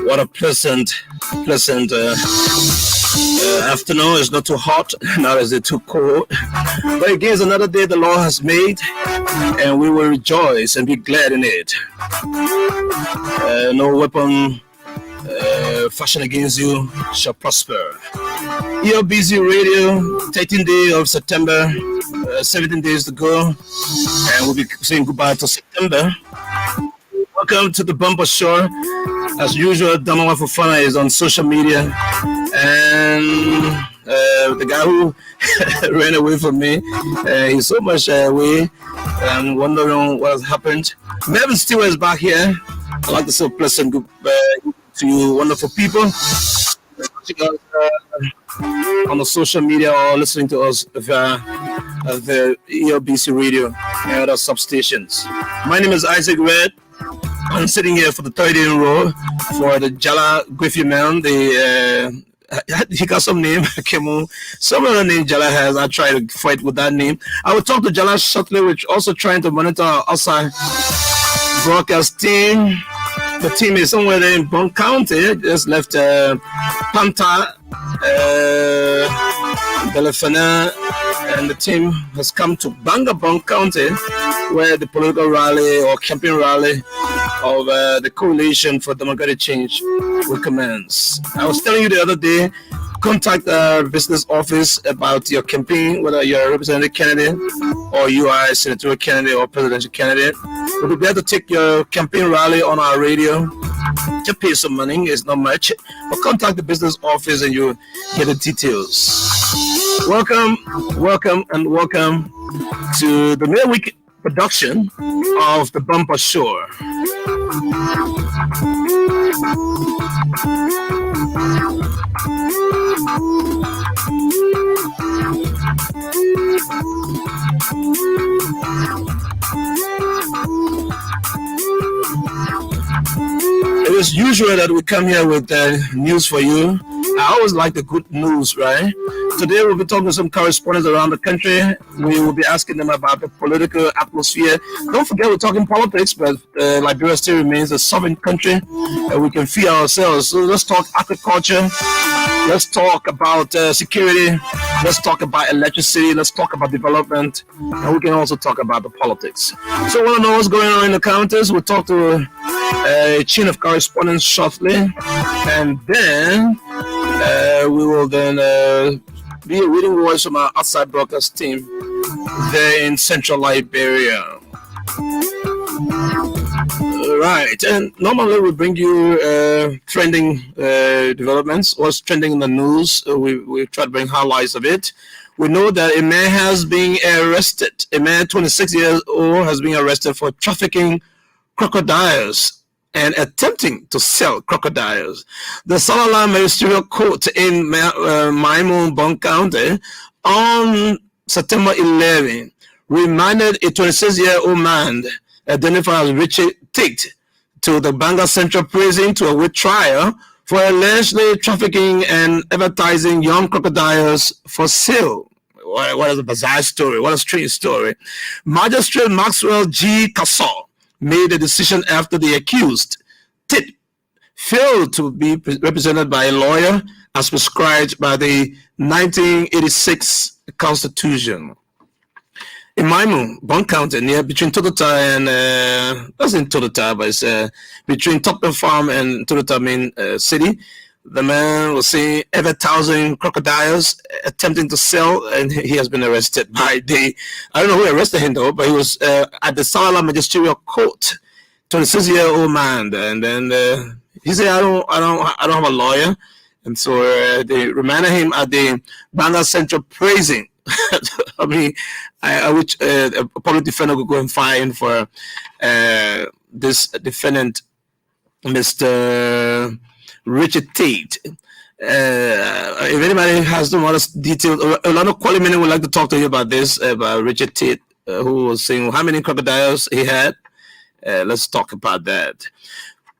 What a pleasant afternoon. It's not too hot, not as it too cold. But again, it's another day the Lord has made, and we will rejoice and be glad in it. No weapon fashioned against you shall prosper. ELBC Radio, 13th day of September, 17 days to go, and we'll be saying goodbye to September. Welcome to the Bumper Show. As usual, Damawa Fufana is on social media, and the guy who ran away from me, he's so much away and wondering what has happened. Melvin Stewart is back here. I'd like to say pleasant goodbye to you wonderful people watching us on the social media or listening to us via the ELBC Radio and other substations. My name is Isaac Red. I'm sitting here for the third day in a row for the Jala Griffey man. He got some name. Some other name Jala has. I try to fight with that name. I will talk to Jala shortly, which also trying to monitor our outside broadcast team. The team is somewhere there in Bond County. Just left Panta, Belefana, and the team has come to Bangabong County, where the political rally or campaign rally of the Coalition for Democratic Change will commence. I was telling you the other day, contact our business office about your campaign, whether you're a representative candidate or you are a senatorial candidate or presidential candidate. We'll be able to take your campaign rally on our radio. Just pay some money, it's not much, but contact the business office and you'll get the details. Welcome to the midweek production of the Bumper Show. It is usual that we come here with news for you. I always like the good news, right? Today we'll be talking to some correspondents around the country. We will be asking them about the political atmosphere. Don't forget we're talking politics, but Liberia still remains a sovereign country and we can feed ourselves. So let's talk agriculture. Let's talk about security. Let's talk about electricity. Let's talk about development. And we can also talk about the politics. So we want to know what's going on in the counties. We'll talk to a chain of correspondence shortly. And then we will then be a reading voice from our outside broadcast team there in Central Liberia. Right, and normally we bring you trending developments, what's trending in the news. We try to bring highlights of it. We know that a man has been arrested. A man 26 years old has been arrested for trafficking crocodiles and attempting to sell crocodiles. The Salala Ministerial Court in Maimon, Bong County on September 11 remanded a 26-year-old man identified as Richard Tate to the Banga Central Prison to await trial for allegedly trafficking and advertising young crocodiles for sale. What is a bizarre story? What a strange story. Magistrate Maxwell G. Cassaw made a decision after the accused Tate failed to be represented by a lawyer as prescribed by the 1986 Constitution. In Maimon, Bong County, near between Totota and that's in Totota, but it's between Topper Farm and Totota main city. The man was seen advertising crocodiles, attempting to sell, and he has been arrested by I don't know who arrested him though, but he was at the Salala Magisterial Court, 26-year-old man, and then he said, I don't have a lawyer, and so they remanded him at the Banga Central Prison. I mean, I wish a public defender could go and find for this defendant, Mr. Richard Tate. If anybody has some other details, Orlando Qualimini would like to talk to you about this, about Richard Tate, who was saying how many crocodiles he had. Let's talk about that.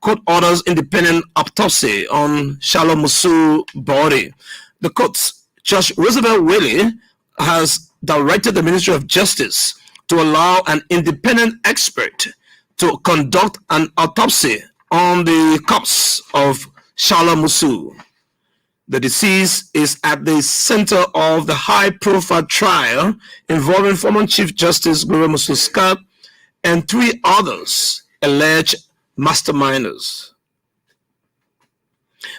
Court orders independent autopsy on Shalom Musu body. The court's Judge Roosevelt Willie has directed the Ministry of Justice to allow an independent expert to conduct an autopsy on the corpse of Shala Musu. The deceased is at the center of the high-profile trial involving former Chief Justice Gloria Musu Scott and 3 others alleged masterminders.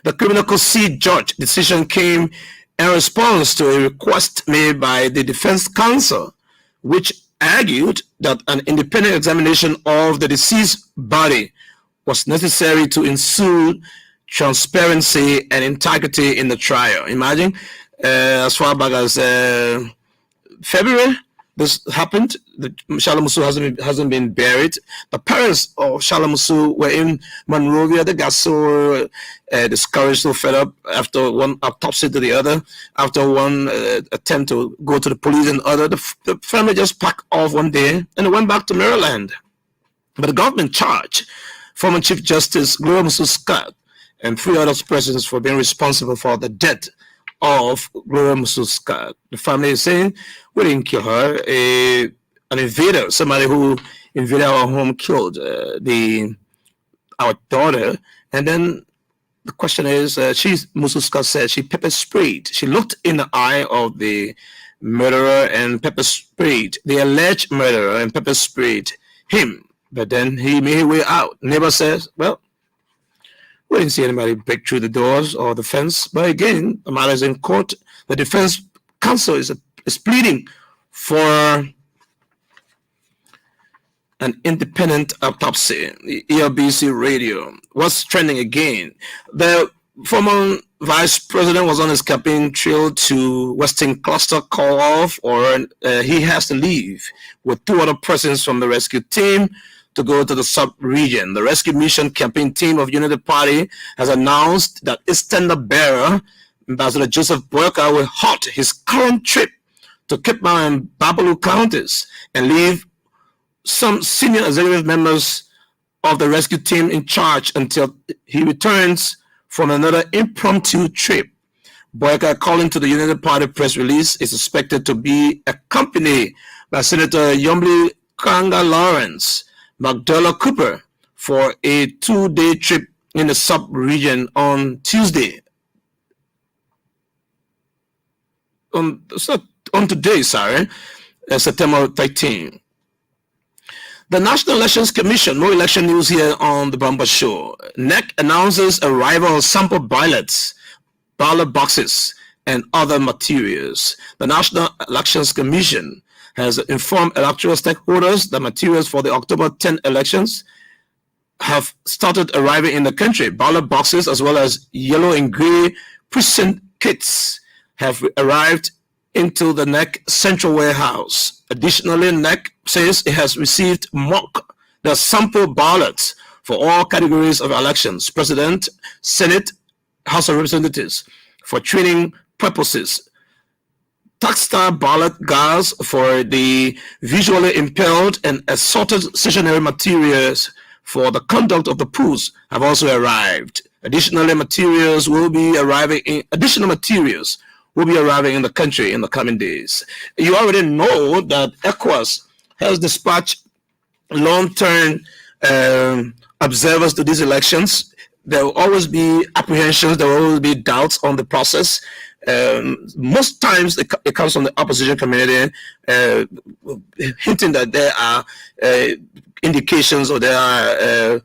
The criminal court judge decision came in response to a request made by the defense counsel, which argued that an independent examination of the deceased body was necessary to ensure transparency and integrity in the trial. Imagine, as far back as February, this happened. Shala Musu hasn't been buried. The parents of Shala Musu were in Monrovia. They got so discouraged, so fed up after one autopsy to the other, after one attempt to go to the police and other. The family just packed off one day and they went back to Maryland. But the government charged former Chief Justice Gloria Musu Scott and 3 other persons for being responsible for the death of Gloria Musu Scott. The family is saying, we didn't kill her. An invader, somebody who invaded our home, killed our daughter. And then the question is, Musu Scott said she pepper sprayed. She looked in the eye of the murderer and pepper sprayed, the alleged murderer, and pepper sprayed him. But then he made his way out. Neighbor says, well, we didn't see anybody break through the doors or the fence. But again, the matter is in court. The defense counsel is pleading for an independent autopsy. The ELBC radio. What's trending again? The former vice president was on his campaign trail to Western Cluster call off, or he has to leave with 2 other persons from the rescue team to go to the sub-region. The rescue mission campaign team of Unity Party has announced that its tender bearer, Ambassador Joseph Boyka, will halt his current trip to Cape Mau and Babalu counties and leave some senior executive members of the rescue team in charge until he returns from another impromptu trip. Boyka, according to the United Party press release, is expected to be accompanied by Senator Yombli Kanga Lawrence, Magdala Cooper, for a 2-day trip in the sub-region on Tuesday. On today, September 13. The National Elections Commission, no election news here on the Bumper Show. NEC announces arrival of sample ballots, ballot boxes, and other materials. The National Elections Commission has informed electoral stakeholders that materials for the October 10 elections have started arriving in the country. Ballot boxes as well as yellow and gray precinct kits have arrived into the NEC central warehouse. Additionally, NEC says it has received the sample ballots for all categories of elections: President, Senate, House of Representatives, for training purposes. Tax-style ballot guards for the visually impaired and assorted stationery materials for the conduct of the polls have also arrived. Additional materials will be arriving in the country in the coming days. You already know that ECOWAS has dispatched long-term observers to these elections. There will always be apprehensions, there will always be doubts on the process. Most times it comes from the opposition community, hinting that there are indications or there are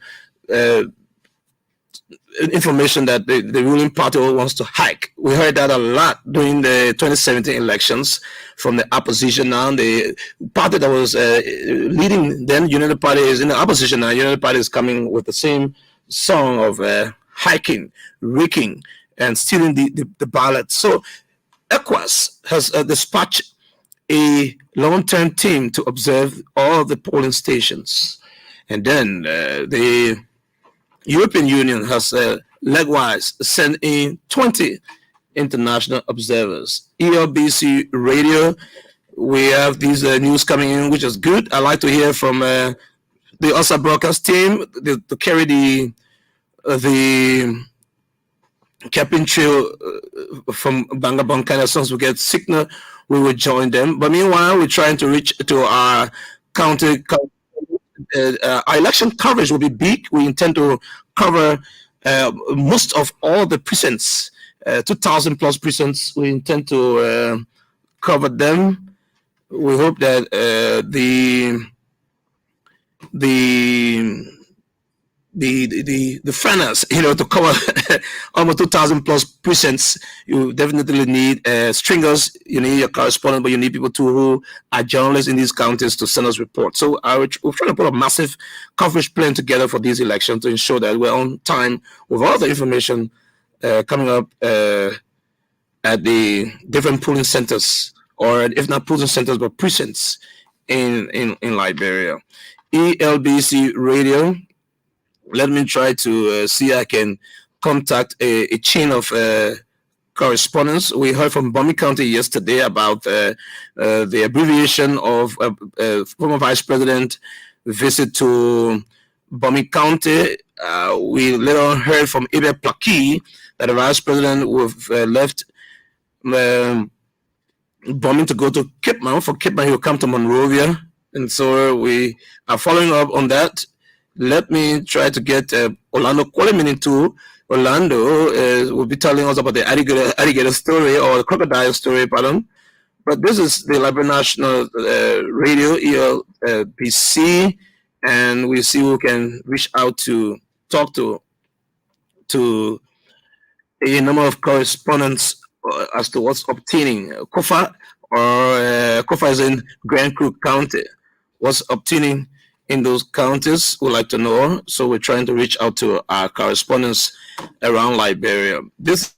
information that the ruling party wants to hike. We heard that a lot during the 2017 elections from the opposition. Now the party that was leading then, United Party, is in the opposition now. United Party is coming with the same song of hiking, raking, and stealing the ballots. So ECOWAS has dispatched a long-term team to observe all the polling stations. And then the European Union has likewise sent in 20 international observers. ELBC radio, we have these news coming in, which is good. I like to hear from the OSA broadcast team to carry the Capping Trail from Bangabong kind of songs we get signal, we will join them. But meanwhile, we're trying to reach to our county. Our election coverage will be big. We intend to cover most of all the precincts, 2,000 plus precincts. We intend to cover them. We hope that the the finance, to cover almost 2,000 plus precincts, you definitely need stringers. You need your correspondent, but you need people too who are journalists in these counties to send us reports. So we're trying to put a massive coverage plan together for these elections to ensure that we're on time with all the information coming up at the different polling centers, or if not polling centers, but precincts in Liberia. ELBC Radio, let me try to see I can contact a chain of correspondence. We heard from Bumi County yesterday about the abbreviation of former Vice President visit to Bumi County. We later on heard from Ibe Plaki that the Vice President left um, Bumi to go to Cape Mount. For Cape Mount, he will come to Monrovia. And so we are following up on that. Let me try to get Orlando Qualimin into Orlando. Will be telling us about the alligator story, or the crocodile story, pardon. But this is the Liberia National Radio, ELBC, and we see who can reach out to talk to a number of correspondents as to what's obtaining. Kofa, or Kofa is in Grand Crook County. What's obtaining in those counties, we'd like to know. So we're trying to reach out to our correspondents around Liberia. This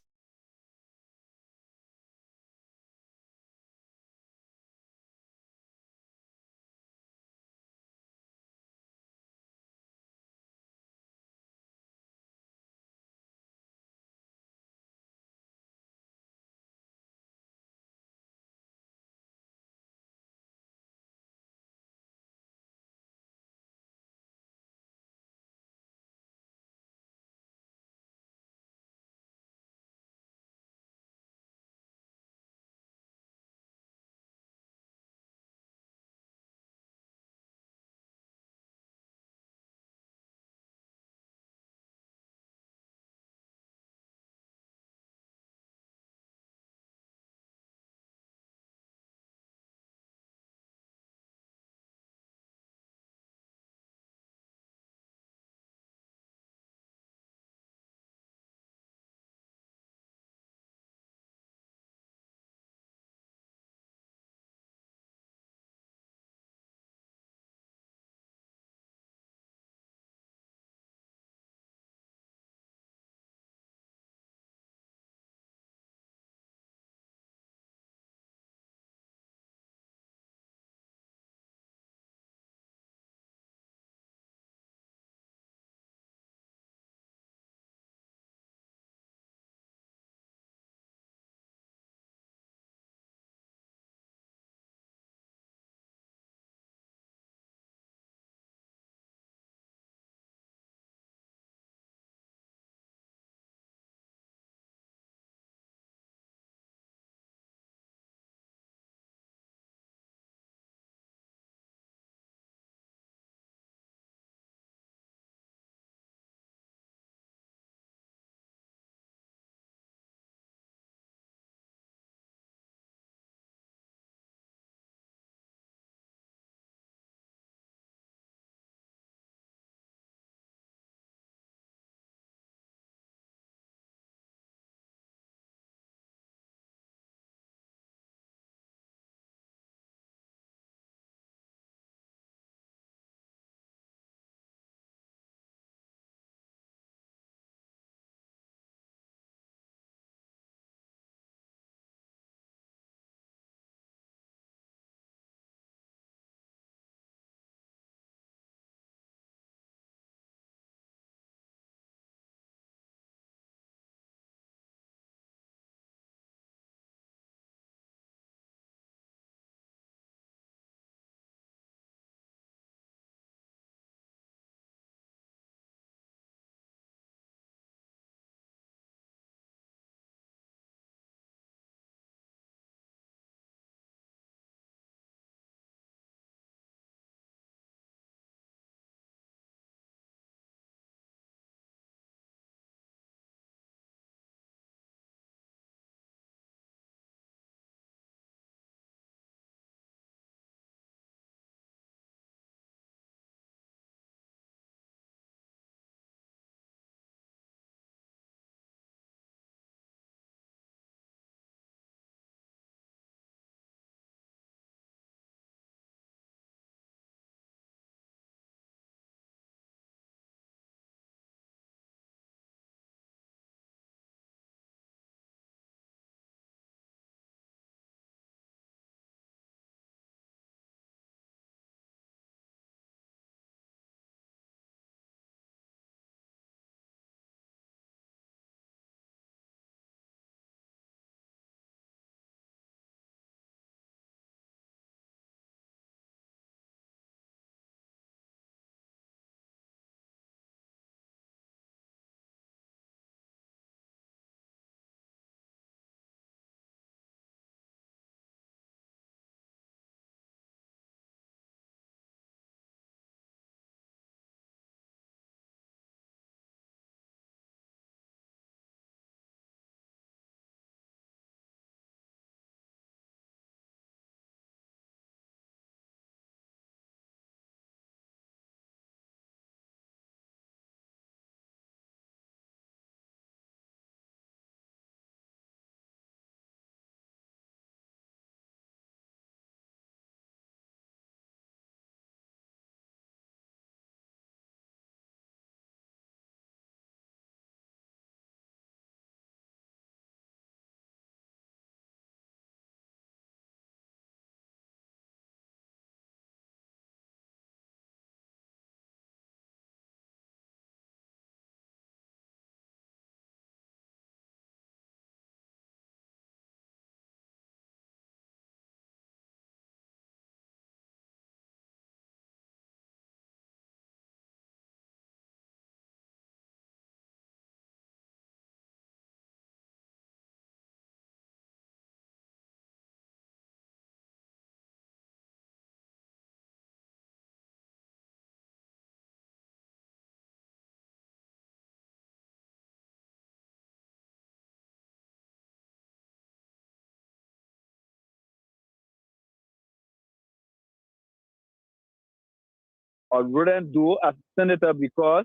Roland do as senator because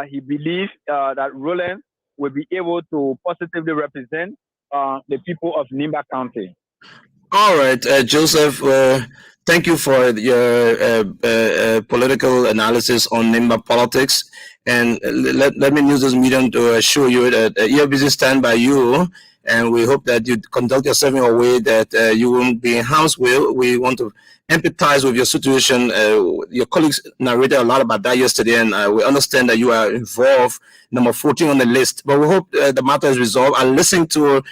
he believes that Roland will be able to positively represent the people of Nimba County. All right, Joseph. Thank you for your political analysis on Nimba politics, and let me use this medium to assure you that ELBC stand by you, and we hope that you conduct yourself in a way that you won't be in harm's way. We want to empathize with your situation. Your colleagues narrated a lot about that yesterday, and we understand that you are involved, number 14 on the list. But we hope the matter is resolved. I listened to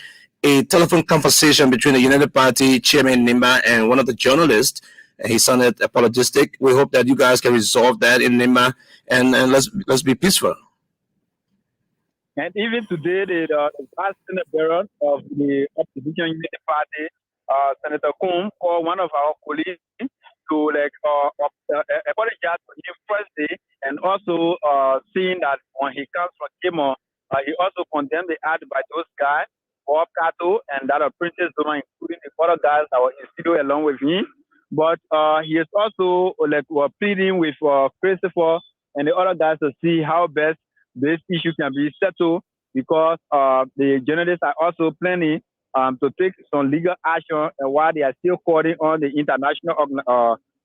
a telephone conversation between the United Party chairman Nimba and one of the journalists. He sounded apologetic. We hope that you guys can resolve that in Nimba, and let's be peaceful. And even today, the past Senate Baron of the opposition United Party, Senator Combs, called one of our colleagues to apologize for him firstly, and also seeing that when he comes from Kimo, he also condemned the act by those guys, Bob Kato, and that of Princess Doma, including the other guys that were in studio along with me. But he is also pleading with Christopher and the other guys to see how best this issue can be settled, because the journalists are also planning to take some legal action, and while they are still calling on the international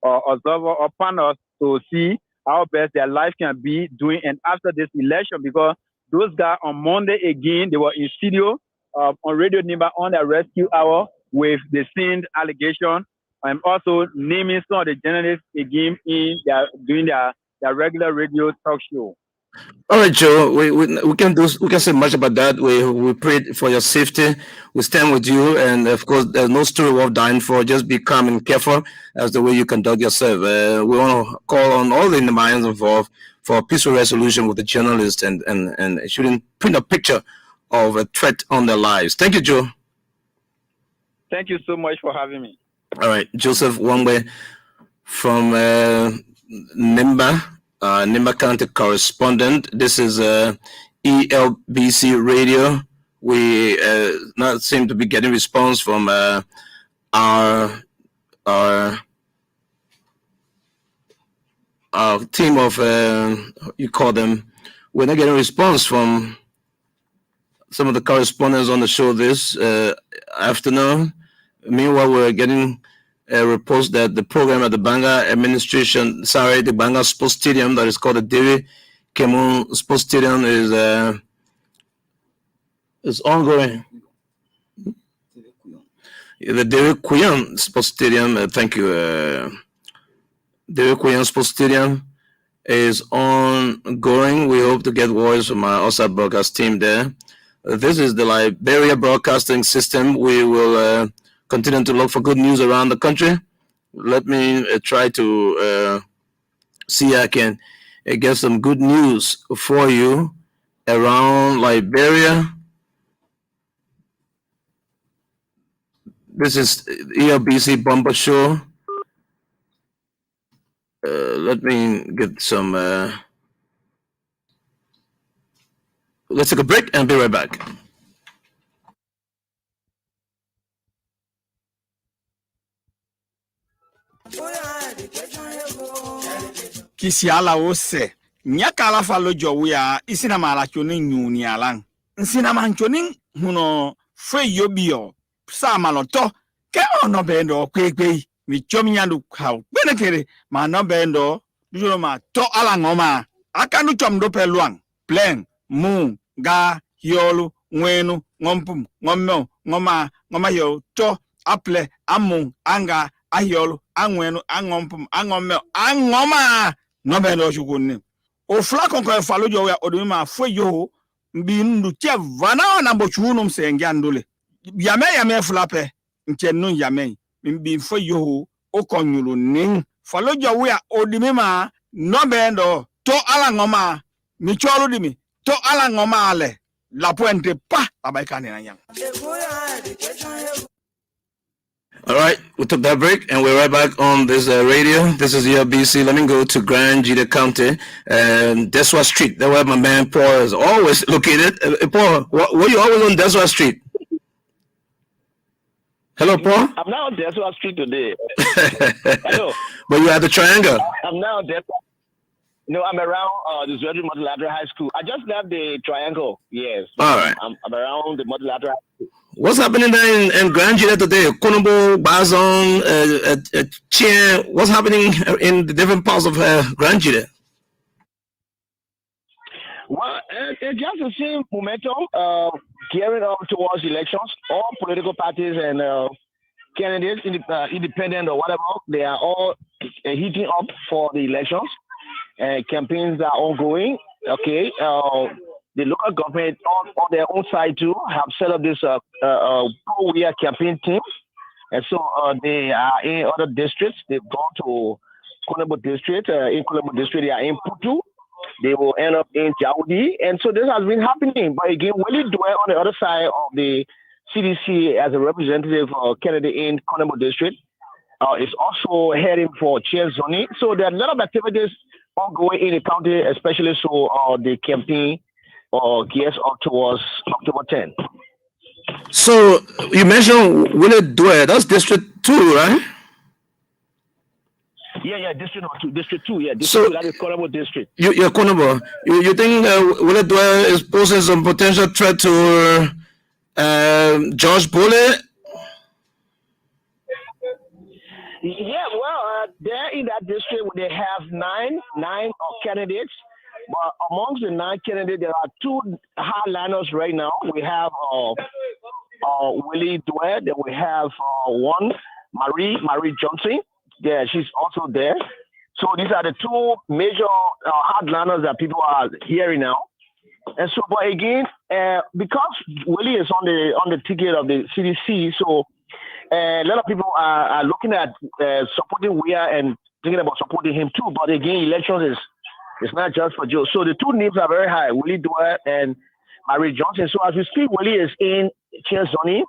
observer or panels to see how best their life can be during and after this election, because those guys on Monday again, they were in studio on Radio Nimba on their rescue hour with the same allegation, and also naming some of the journalists again in doing their regular radio talk show. All right, Joe. We can say much about that. We pray for your safety. We stand with you, and of course, there's no story worth dying for. Just be calm and careful as the way you conduct yourself. We want to call on all the minds involved for a peaceful resolution with the journalists, and shouldn't print a picture of a threat on their lives. Thank you, Joe. Thank you so much for having me. All right, Joseph Wangwe from Nimba. Nimba County correspondent. This is ELBC Radio. We not seem to be getting response from our team of you call them. We're not getting response from some of the correspondents on the show this afternoon. Meanwhile, we're getting reports that the program at the the Banga Sports Stadium, that is called the Devi Kemun Sports Stadium, is ongoing. The Devi Kuyan Sports Stadium, thank you. Devi Kuyan Sports Stadium is ongoing. We hope to get voice from our OSA broadcast team there. This is the Liberia Broadcasting System. We will continue to look for good news around the country. Let me try to see I can get some good news for you around Liberia. This is ELBC Bumper Show. Let me get some. Let's take a break and be right back. Kisiala ose nyakala falo jowia isina mala choni nyuni alang nsina manchoni huno fe yobio sa maloto ke ono bendo kwekwe mi chomi nyandu kaw benekere ma no bendo dujo ma to ala ngoma akanu chomdo peluang plan mu ga yolu nwenu ngompum ngomme ngoma yo to aple amu anga ayolu angwenu angompum angomme angoma no bendo chukunni o fla kon ko falo jo ya odumi ma fo yo mbi ndu che vana na bochunum senge andule yame flape nchenu yame mbi fo yo o konyulu nin falo jo ya odumi ma no bendo to ala ngoma mi cholu dimi to ala ngoma ale la puente pa abaikane na yang. All right, we took that break and we're right back on this radio. This is ELBC. Let me go to Grand Jita County and Deswa Street. That's where my man Paul is always located. Paul, were you always on Deswa Street? Hello, Paul? I'm now on Deswa Street today. Hello. But you at the Triangle? I'm now on Deswa. No, I'm around the Zwedru Multilateral High School. I just left the Triangle. Yes. All right. I'm around the Multilateral High School. What's happening there in Grand Gila today? Konobo, Bazon, Chien. What's happening in the different parts of Grand Gila? Well, it's just the same momentum gearing up towards elections. All political parties and candidates, independent or whatever, they are all heating up for the elections. Campaigns are ongoing. Okay. The local government on their own side too have set up this pro-year campaign team. And so they are in other districts. They've gone to Konobo district. In Konobo district, they are in Putu. They will end up in Jaudi. And so this has been happening. But again, Willie Dwyer on the other side of the CDC as a representative candidate in Konobo district is also heading for Chair Zoni. So there are a lot of activities ongoing in the county, especially so the campaign gears up towards October 10. So you mentioned Willie Dwyer. That's District 2, right? Yeah, District 2. District 2, yeah. District 2, that is Konobo district. You're Konobo. You think Willie Dwyer is posing some potential threat to George Bullet? Yeah, well, there in that district, they have nine candidates. But amongst the 9 candidates, there are 2 hardliners right now. We have Willie Dwyer. Then we have one, Marie Johnson. Yeah, she's also there. So these are the 2 major hardliners that people are hearing now. And so, but again, because Willie is on the ticket of the CDC, so a lot of people are looking at supporting Weah and thinking about supporting him too. But again, elections is not just for Joe. So the 2 names are very high, Willie Dwyer and Marie Johnson. So as we speak, Willie is in Chair Zoni,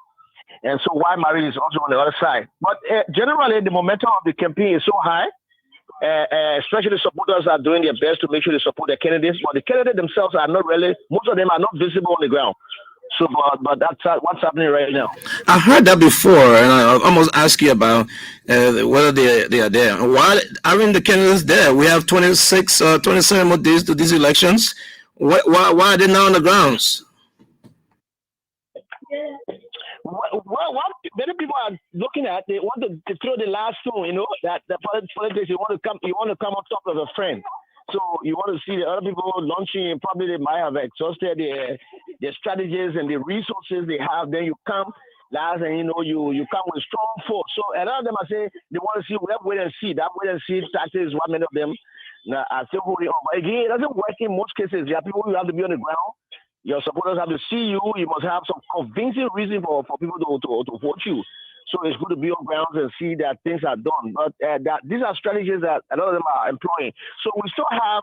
and so why Marie is also on the other side. But generally, the momentum of the campaign is so high, especially supporters are doing their best to make sure they support their candidates. But the candidates themselves are not really, most of them are not visible on the ground. So, but that's what's happening right now. I heard that before, and I almost asked you about whether they are there. Why aren't the candidates there? We have 27 more days to these elections. Why are they not on the grounds? Well, what many people are looking at, they want to throw the last stone. You know that the politics, you want to come on top of a friend. So you want to see the other people launching, probably they might have exhausted their strategies and the resources they have. Then you come last and you come with strong force. So a lot of them are saying they want to see, we have wait and see. That wait and see tactics is what many of them are still holding on. But again, it doesn't work in most cases. There are people who have to be on the ground. Your supporters have to see you. You must have some convincing reason for people to vote you. So it's good to be on grounds and see that things are done. But these are strategies that a lot of them are employing. So we still have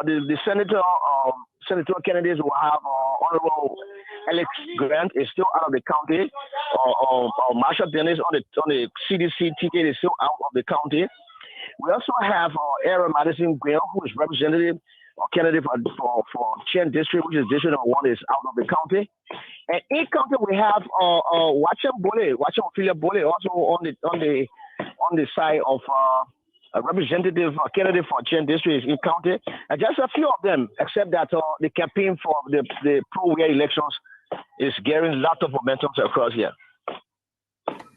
the senator candidates will have Honorable Alex Grant is still out of the county. Marsha Dennis on the CDC ticket is still out of the county. We also have Aaron Madison Graham, who is representative or candidate for Chen District, which is District number 1, is out of the county. And in county we have Wacham Ophelia Bole also on the side of a representative candidate for Chen District is in county. And just a few of them, except that the campaign for the pro-Weah elections is getting a lot of momentum across here.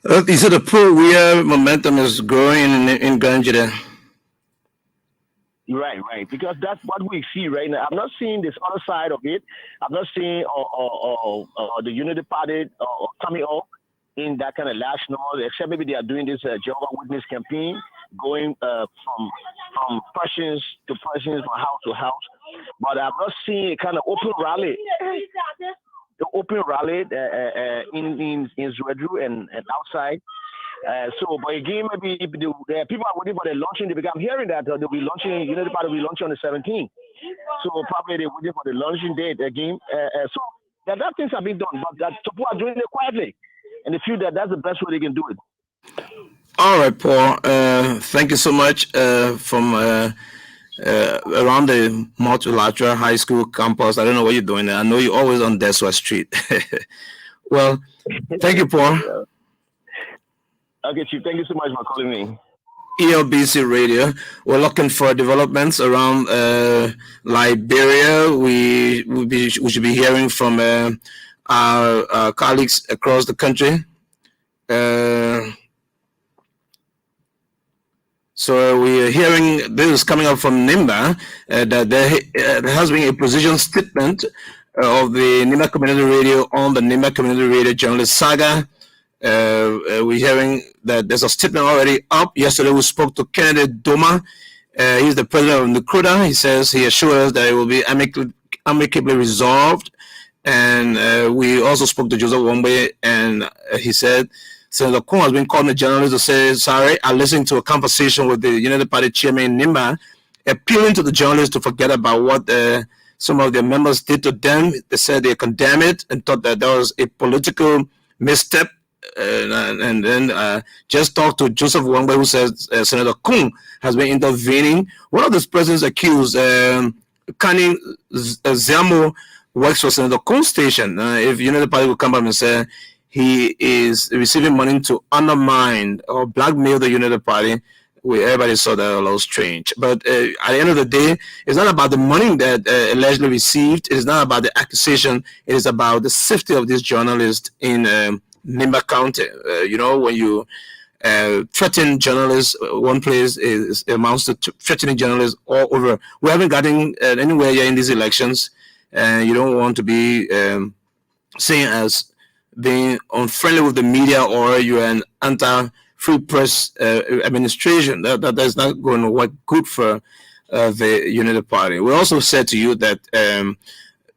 You said the pro-Weah momentum is growing in Grand Gila. Right. Because that's what we see right now. I'm not seeing this other side of it. I'm not seeing the Unity Party coming up in that kind of large number, except maybe they are doing this Jehovah's Witness campaign, going from persons to persons, from house to house. But I'm not seeing a kind of open rally. The open rally in Zwedru and outside. So, but again, maybe if people are waiting for the launching, I'm hearing that they'll be launching, Unity Party will be launching on the 17th. So probably they're waiting for the launching date again. So that things have been done, but that people are doing it quietly. And they feel that that's the best way they can do it. All right, Paul. Thank you so much from around the Multilateral High School campus. I don't know what you're doing there. I know you're always on Deswa Street. Well, thank you, Paul. Okay, Chief. Thank you so much for calling me. ELBC Radio. We're looking for developments around Liberia. We should be hearing from our colleagues across the country. So we are hearing this is coming up from NIMBA that there has been a position statement of the NIMBA Community Radio on the NIMBA Community Radio journalist saga. We're hearing that there's a statement already up. Yesterday we spoke to Kennedy Doma. He's the president of NUCRUDA. He says he assures that it will be amicably resolved. And we also spoke to Joseph Wombe, and he said Senator Kong has been calling the journalist to say, sorry, I listened to a conversation with the United Party chairman, NIMBA, appealing to the journalists to forget about what some of their members did to them. They said they condemned it and thought that there was a political misstep. And then just talked to Joseph Wangbe, who says Senator Kung has been intervening. One of these persons accused, Kani Zamo, works for Senator Kung's station. If United Party will come up and say he is receiving money to undermine or blackmail the United Party, everybody saw that a little strange. But at the end of the day, it's not about the money that allegedly received. It is not about the accusation. It is about the safety of this journalist in Nimba County. When you threaten journalists, one place amounts to threatening journalists all over. We haven't gotten anywhere yet in these elections, and you don't want to be seen as being unfriendly with the media or you're an anti-free press administration. That's not going to work good for the United Party. We also said to you that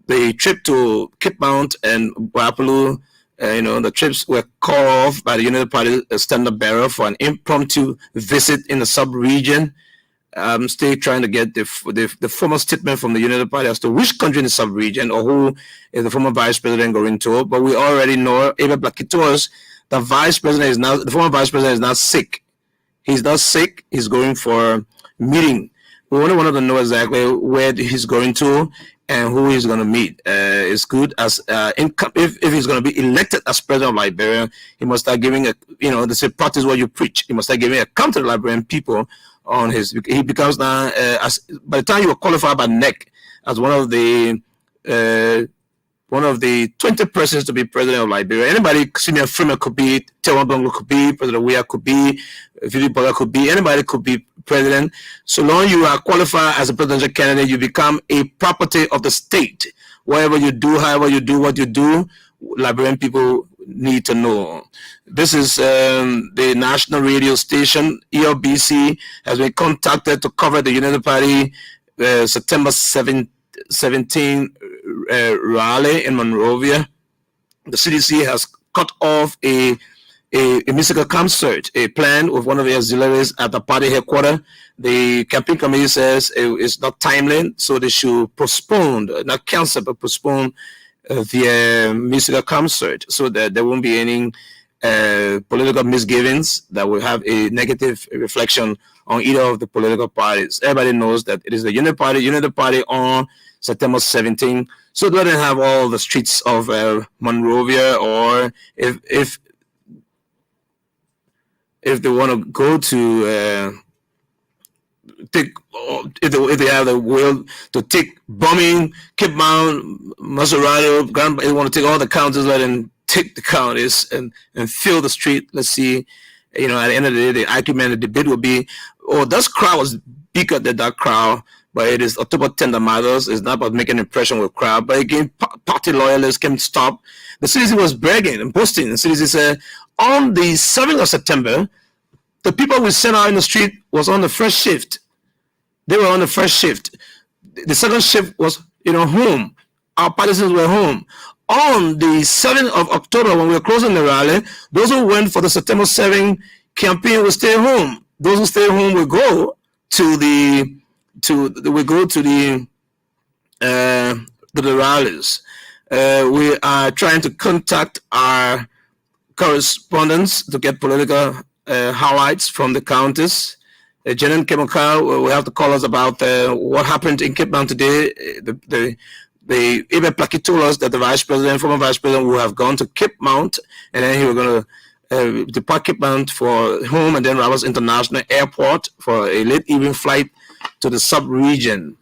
the trip to Cape Mount and Wapaloo, the trips were called off by the United Party standard bearer for an impromptu visit in the sub-region. I'm still trying to get the formal statement from the United Party as to which country in the sub-region or who is the former vice president going to. But we already know, Eva Blakitos, the former vice president is not sick. He's not sick. He's going for a meeting. We only wanted to know exactly where he's going to and who he's going to meet. It's good as if he's going to be elected as president of Liberia, he must start giving they say practice what you preach. He must start giving account to the Liberian people on he becomes now by the time you are qualified by NEC as one of the 20 persons to be president of Liberia. Anybody, Senior Freeman could be, Tewan Bongo could be, President Weah could be, Philip Bola could be, anybody could be president. So long you are qualified as a presidential candidate, you become a property of the state. Whatever you do, however you do what you do, Liberian people need to know. This is the national radio station. ELBC has been contacted to cover the United Party September 17 rally in Monrovia. The CDC has cut off a musical concert, a plan with one of the auxiliaries at the party headquarters. The campaign committee says it's not timely, so they should postpone, not cancel, but postpone the musical concert so that there won't be any political misgivings that will have a negative reflection on either of the political parties. Everybody knows that it is the United Party on September 17. So they don't have all the streets of Monrovia, or if they want to go to if they have the will to take bombing, Cape Mount, Maserati, they want to take all the counties, let them take the counties and fill the street. Let's see, at the end of the day, the argument, the debate will be, this crowd was bigger than that crowd, but it is October 10 that matters. It's not about making an impression with crowd. But again, party loyalists can stop. The CDC was bragging and boasting. The CDC said on the 7th of September, the people we sent out in the street was on the first shift. They were on the first shift. The second shift was, home. Our partisans were home. On the 7th of October, when we were closing the rally, those who went for the September 7 campaign will stay home. Those who stay home will go to the rallies. We are trying to contact our correspondents to get political highlights from the counties. Jenin Kemokal will have to call us about what happened in Cape Town today. The Ibe Plaki told us that the former vice president will have gone to Cape Mount, and then he was going department for home, and then Rabat International Airport for a late evening flight to the sub-region.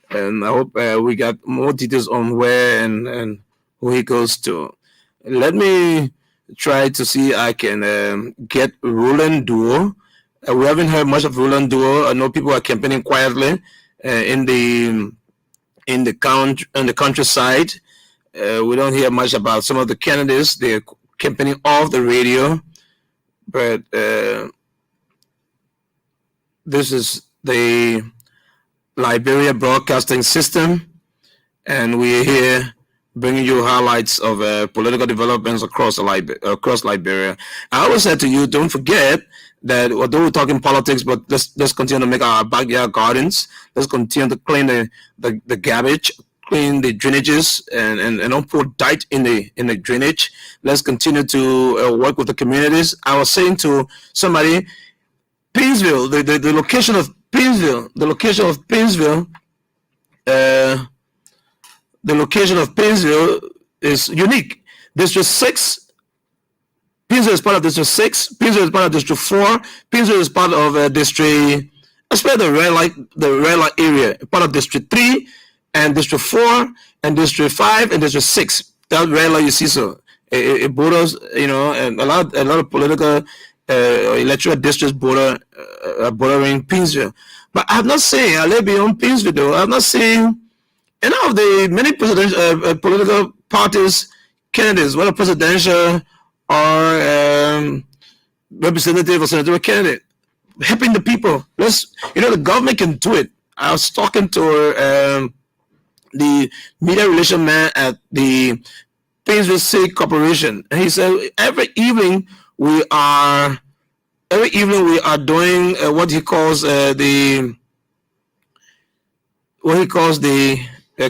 And I hope we got more details on where and who he goes to. Let me try to see I can get Roland Duo. We haven't heard much of Roland Duo. I know people are campaigning quietly in the countryside. We don't hear much about some of the candidates. They're campaigning off the radio, but this is the Liberia Broadcasting System, and we're here bringing you highlights of political developments across Liberia. I always said to you, don't forget that although we're talking politics, but let's continue to make our backyard gardens. Let's continue to clean the garbage, clean the drainages, and don't put dirt in the drainage. Let's continue to work with the communities. I was saying to somebody, Painesville, the location of Painesville, the location of Painesville is unique. District 6, Painesville is part of District 6, Painesville is part of District 4, Painesville is part of District, especially the red light area, part of District 3, and District 4, and District 5, and District 6. That red light you see, so it borders, and a lot of political electoral districts bordering Painesville. But I'm not saying I live beyond Painesville, though. I'm not saying any of the many presidential political parties candidates, whether presidential or representative or senatorial candidate, helping the people. The government can do it. I was talking to the media relation man at the Painesville City Corporation, and he said every evening we are doing what he calls the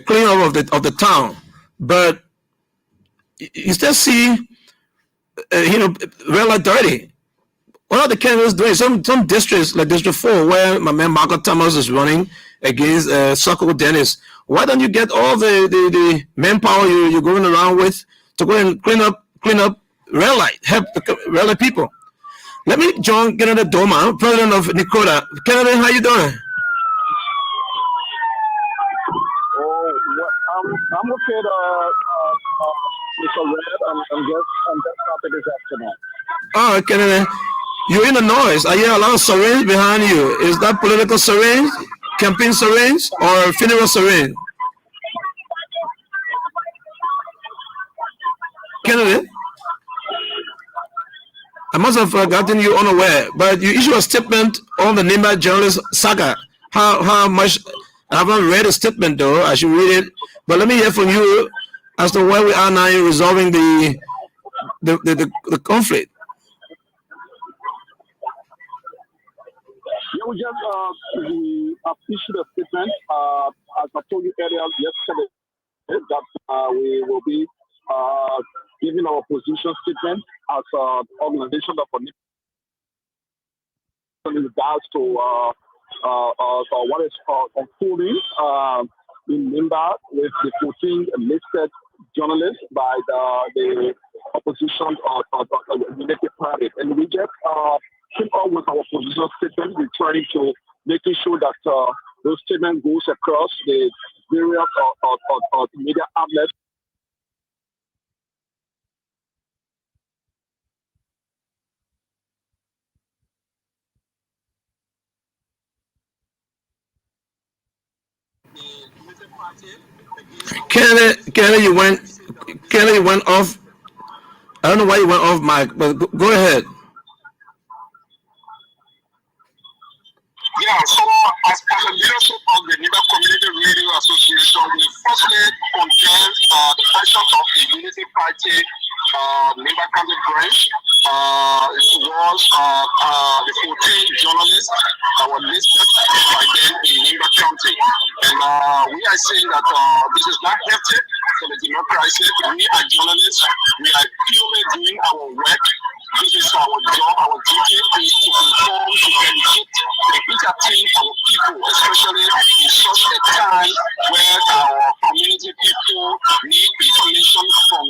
cleanup of the town, but you still see red light dirty. What are the candidates doing? Some districts like District 4, where my man Marco Thomas is running against Soko Dennis. Why don't you get all the manpower you're going around with to go and clean up red light, help the red light people? Let me join Kennedy Doma, president of Nikota. Kennedy, how you doing? I'm okay, Mr. Red. I'm just happy this afternoon. Oh, Kennedy, you're in the noise. I hear a lot of sirens behind you. Is that political sirens, campaign sirens, or funeral sirens? Kennedy? I must have gotten you unaware, but you issued a statement on the Nimba journalist saga. How much? I haven't read a statement though. I should read it. But let me hear from you as to where we are now in resolving the conflict. Yeah, we just issued a statement. As I told you earlier yesterday, that we will be giving our position statement as an organization that in regards to what is unfolding in Nimba with the 14 listed journalists by the opposition Unity Party. And we just came up with our position statement. We're trying to making sure that those statement goes across the various media outlets. Kennedy, you went off. I don't know why you went off mic, but go ahead. Yeah, so as a leadership of the Nimba Community Radio Association, we firstly condemn the actions of the Unity Party Nimba County branch towards the 14 journalists that were listed by them in Nimba County. And we are saying that this is not healthy for the democracy. We are journalists. We are purely doing our work. This is our job. Our duty is to inform, to educate, and entertain our people, especially in such a time where our community community people need information from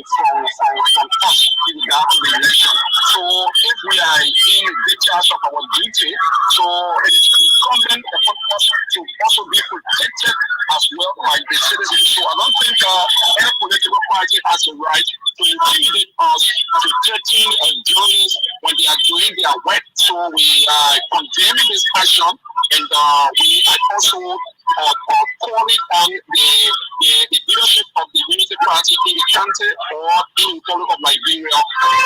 us in regard to the election. So if we are in the charge of our duty, so it is incumbent upon us to also be protected as well by the citizens. So I don't think any political party has a right to intimidate us, to threaten journalists when they are doing their work. So we are condemning this action, and we are also calling on the leadership of the Unity Party in the country or in the Republic of Liberia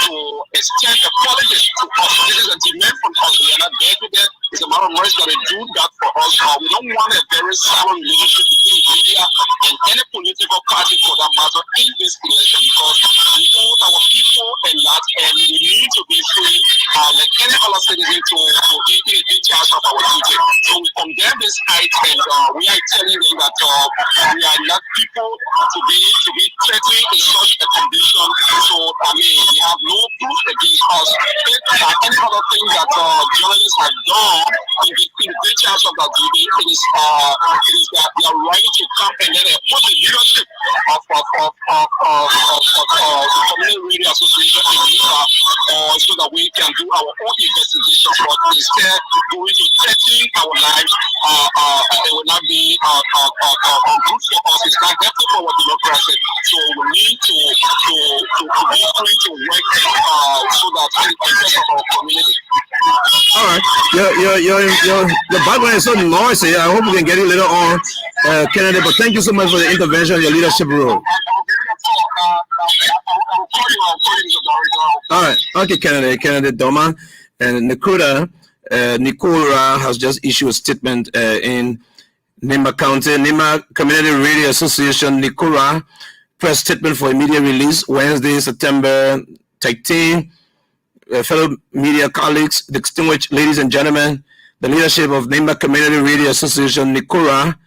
to extend apologies to us. This is a demand from us. We are not there to that. It's a matter of rights that they do that for us. We don't want a very sour relationship between media and any political party for that matter in this election, because we owe our people and that, and we need to be free like any other citizen to be in charge of our duty. So we condemn this act, and we are telling them that we are not people to be threatened in such a condition. So we have no proof against us. If any other thing that journalists have done in the charge of that duty, it is their right to come and then put the leadership of the Community Radio Association in Nipa, so that we can do our own investigations. But instead, going to threaten our lives, it will not be good for us. It's not healthy for our democracy. So we need to be free to work so that in the interest of our community. All right, your background is so noisy. I hope we can get it later on, Kennedy. But thank you so much for the intervention, your leadership role. All right, okay, Kennedy Doma and Nicola has just issued a statement in Nimba County. Nimba Community Radio Association Nicola press statement for immediate release Wednesday, September 13. Fellow media colleagues, distinguished ladies and gentlemen, the leadership of Nimba Community Radio Association Nicola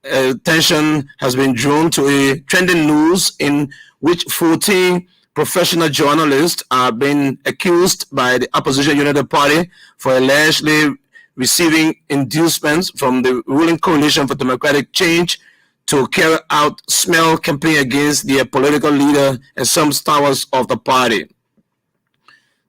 attention has been drawn to a trending news in which 14 professional journalists are being accused by the opposition United Party for allegedly receiving inducements from the ruling Coalition for Democratic Change to carry out smear campaign against their political leader and some stalwarts of the party.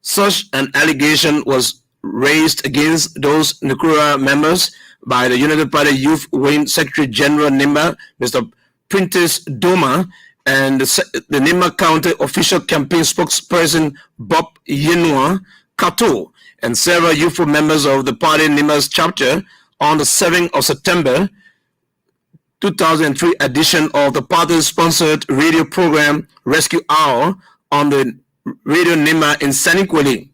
Such an allegation was raised against those Nikura members by the United Party Youth Wing Secretary General Nimba, Mr. Prentice Doma, and the Nimba County official campaign spokesperson Bob Yenua Kato, and several youthful members of the party Nimba's chapter on the 7th of September 2003 edition of the party-sponsored radio program Rescue Hour on the Radio Nimba in Sanikweli.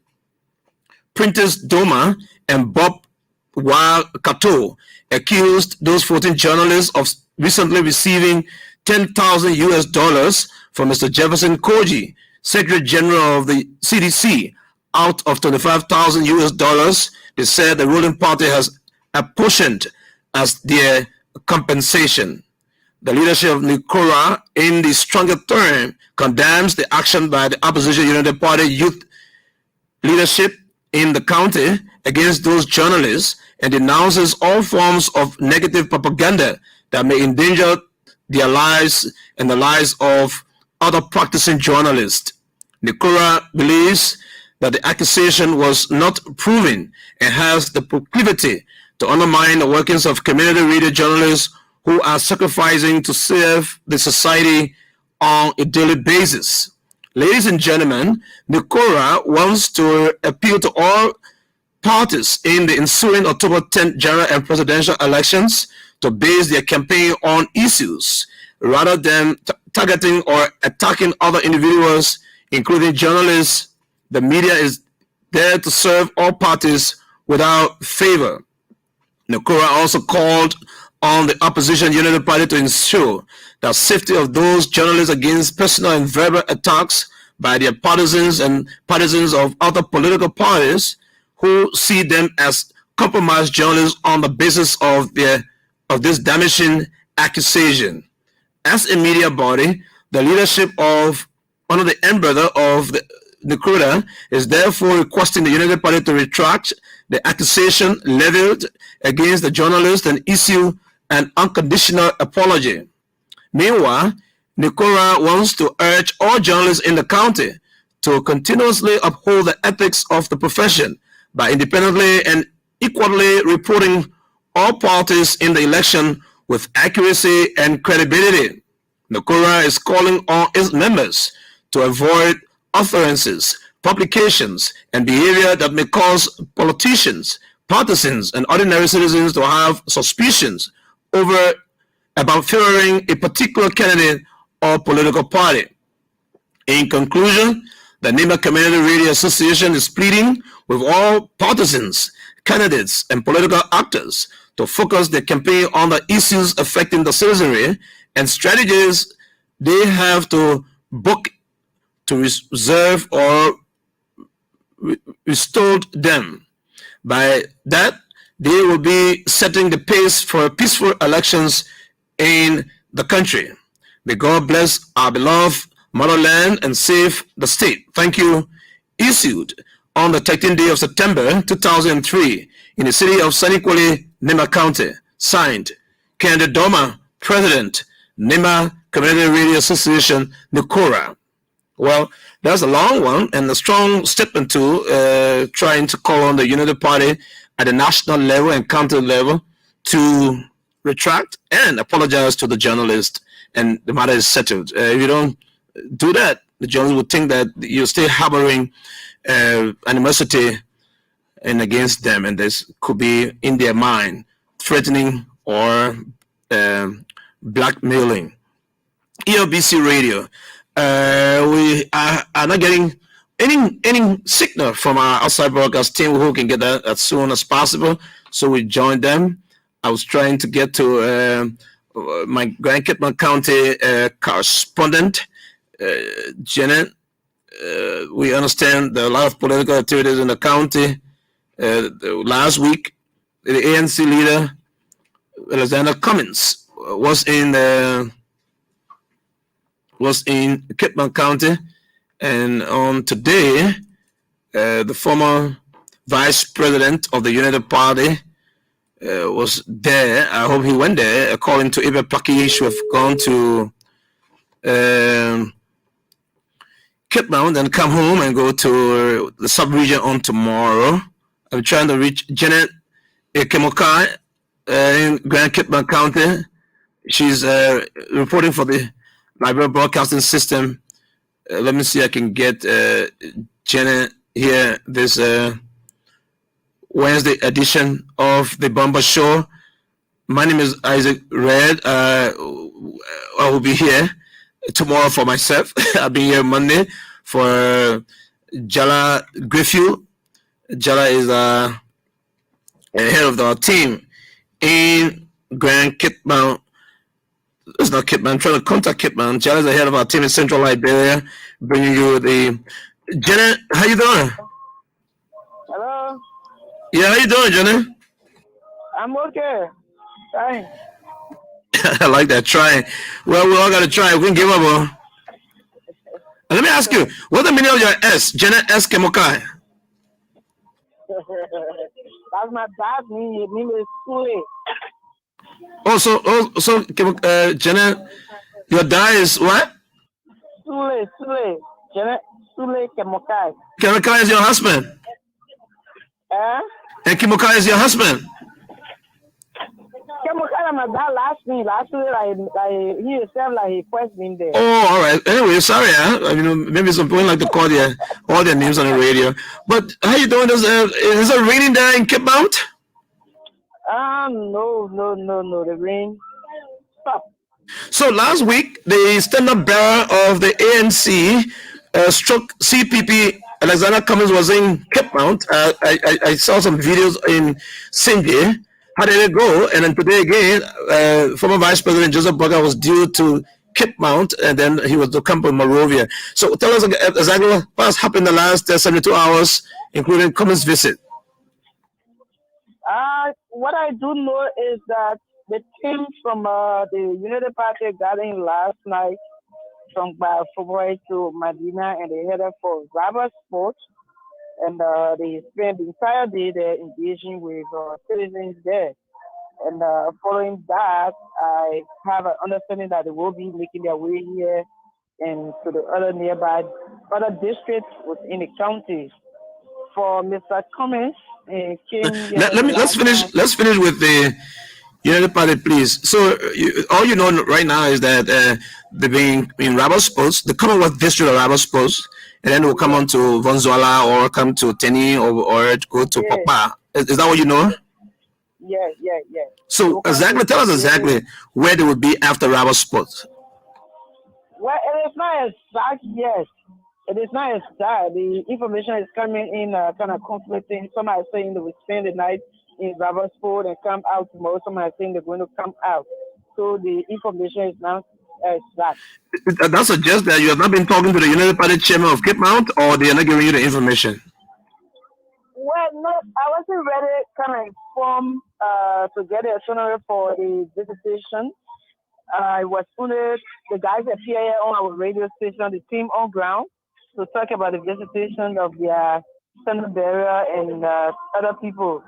Prentice Doma and Bob Kato accused those 14 journalists of recently receiving $10,000 from Mr. Jefferson Koji, Secretary General of the CDC, out of $25,000 they said the ruling party has apportioned as their compensation. The leadership of Nicola, in the strongest term, condemns the action by the opposition United Party youth leadership in the county against those journalists and denounces all forms of negative propaganda that may endanger their lives and the lives of other practicing journalists. Nicola believes that the accusation was not proven and has the proclivity to undermine the workings of community radio journalists who are sacrificing to serve the society on a daily basis. Ladies and gentlemen, Nicola wants to appeal to all parties in the ensuing October 10th general and presidential elections to base their campaign on issues rather than targeting or attacking other individuals, including journalists. The media is there to serve all parties without favor. Nicola also called on the opposition United Party to ensure the safety of those journalists against personal and verbal attacks by their partisans and partisans of other political parties who see them as compromised journalists on the basis of this damaging accusation. As a media body, the leadership of one of the brother of the Nicola is therefore requesting the United Party to retract the accusation leveled against the journalist and issue an unconditional apology. Meanwhile, Nikora wants to urge all journalists in the county to continuously uphold the ethics of the profession by independently and equally reporting all parties in the election with accuracy and credibility. Nikora is calling on its members to avoid utterances, publications, and behavior that may cause politicians, partisans, and ordinary citizens to have suspicions about favoring a particular candidate or political party. In conclusion, the NEMA Community Radio Association is pleading with all partisans, candidates, and political actors to focus their campaign on the issues affecting the citizenry and strategies they have to book to reserve or restore them. By that, they will be setting the pace for peaceful elections in the country. May God bless our beloved motherland and save the state. Thank you. Issued on the 13th day of September 2003 in the city of Saniquale, Nema County. Signed, Kennedy Doma, President, Nema Community Radio Association, Nikora. Well, that's a long one and a strong statement to trying to call on the Unity Party at the national level and county level to retract and apologize to the journalist, and the matter is settled. If you don't do that, the journalist would think that you're still harboring animosity and against them, and this could be in their mind threatening or blackmailing. ELBC Radio. We are not getting any signal from our outside broadcast team who can get that as soon as possible. So we joined them. I was trying to get to my Grand Kitman County correspondent, Janet. We understand there are a lot of political activities in the county. Last week, the ANC leader, Alexander Cummins, was in Kitman County, and on today, the former vice president of the United Party was there. I hope he went there. According to Ibe Pakish, we've gone to Kitman, then come home and go to the sub-region on tomorrow. I'm trying to reach Janet Kemokai in Grand Kitman County. She's reporting for the Liberia Broadcasting System. Let me see if I can get Janet here this Wednesday edition of the Bomber Show. My name is Isaac Red. I will be here tomorrow for myself. I'll be here Monday for Jala Griffith. Jala is head of the team in Grand Kitman. It's not Kitman. I'm trying to contact Kitman. Jala is the head of our team in Central Liberia, bringing you the Janet. How you doing? Hello. Yeah, how you doing, Janet? I'm okay. Trying. I like that. Trying. Well, we all got to try. We can give up. Let me ask you, what's the meaning of your S? Janet S. Kemokai. That's my dad's name. His name is Sule. So, Janet, your dad is what? Sule. Janet Sule Kemokai. Kemokai is your husband. And Kemokai is your husband. Kemokai is my dad last name. Last name, like he himself, like he first name there. Oh, all right. Anyway, sorry. I mean, maybe some people like to call all their names on the radio. But how you doing? Is it raining there in Cape Mount? No. The rain stopped. So last week, the stand-up bearer of the ANC stroke CPP, Alexander Cummins, was in Cape Mount. I saw some videos in Cindy. How did it go? And then today again, former Vice President Joseph Boga was due to Cape Mount, and then he was to come to Monrovia. So tell us exactly what has happened in the last 72 hours, including Cummins' visit. What I do know is that the team from the United Party got in last night from February to Medina, and they headed for Rubber Sports, and they spent the entire day there engaging with citizens there. And following that, I have an understanding that they will be making their way here and to the other nearby other districts within the county. For Mr. Cummins, came here the Let's last finish. time. Let's finish with the United Party, please. So all you know right now is that they're being in Rabas Sports, the Commonwealth District of Rabas Sports, and then we'll come on to Vonzuala or come to Teni or go to Yeah, Papa. Is that what you know? yeah, yeah, yeah. They So will come exactly, to tell us Tene. exactly where they would be after Rabas Sports. Well, it is not exact yet. It is not exact. The information is coming in kind of conflicting. Some are saying they will spend the night in Raversport and come out tomorrow. Some are saying they're going to come out. So the information is not exact. That suggests that you have not been talking to the United Party chairman of Cape Mount, or they are not giving you the information. Well, no, I wasn't ready kind of informed to get the itinerary for the visitation. I was only the guys appear on our radio station, the team on ground, to talk about the visitation of their center bearer and other people.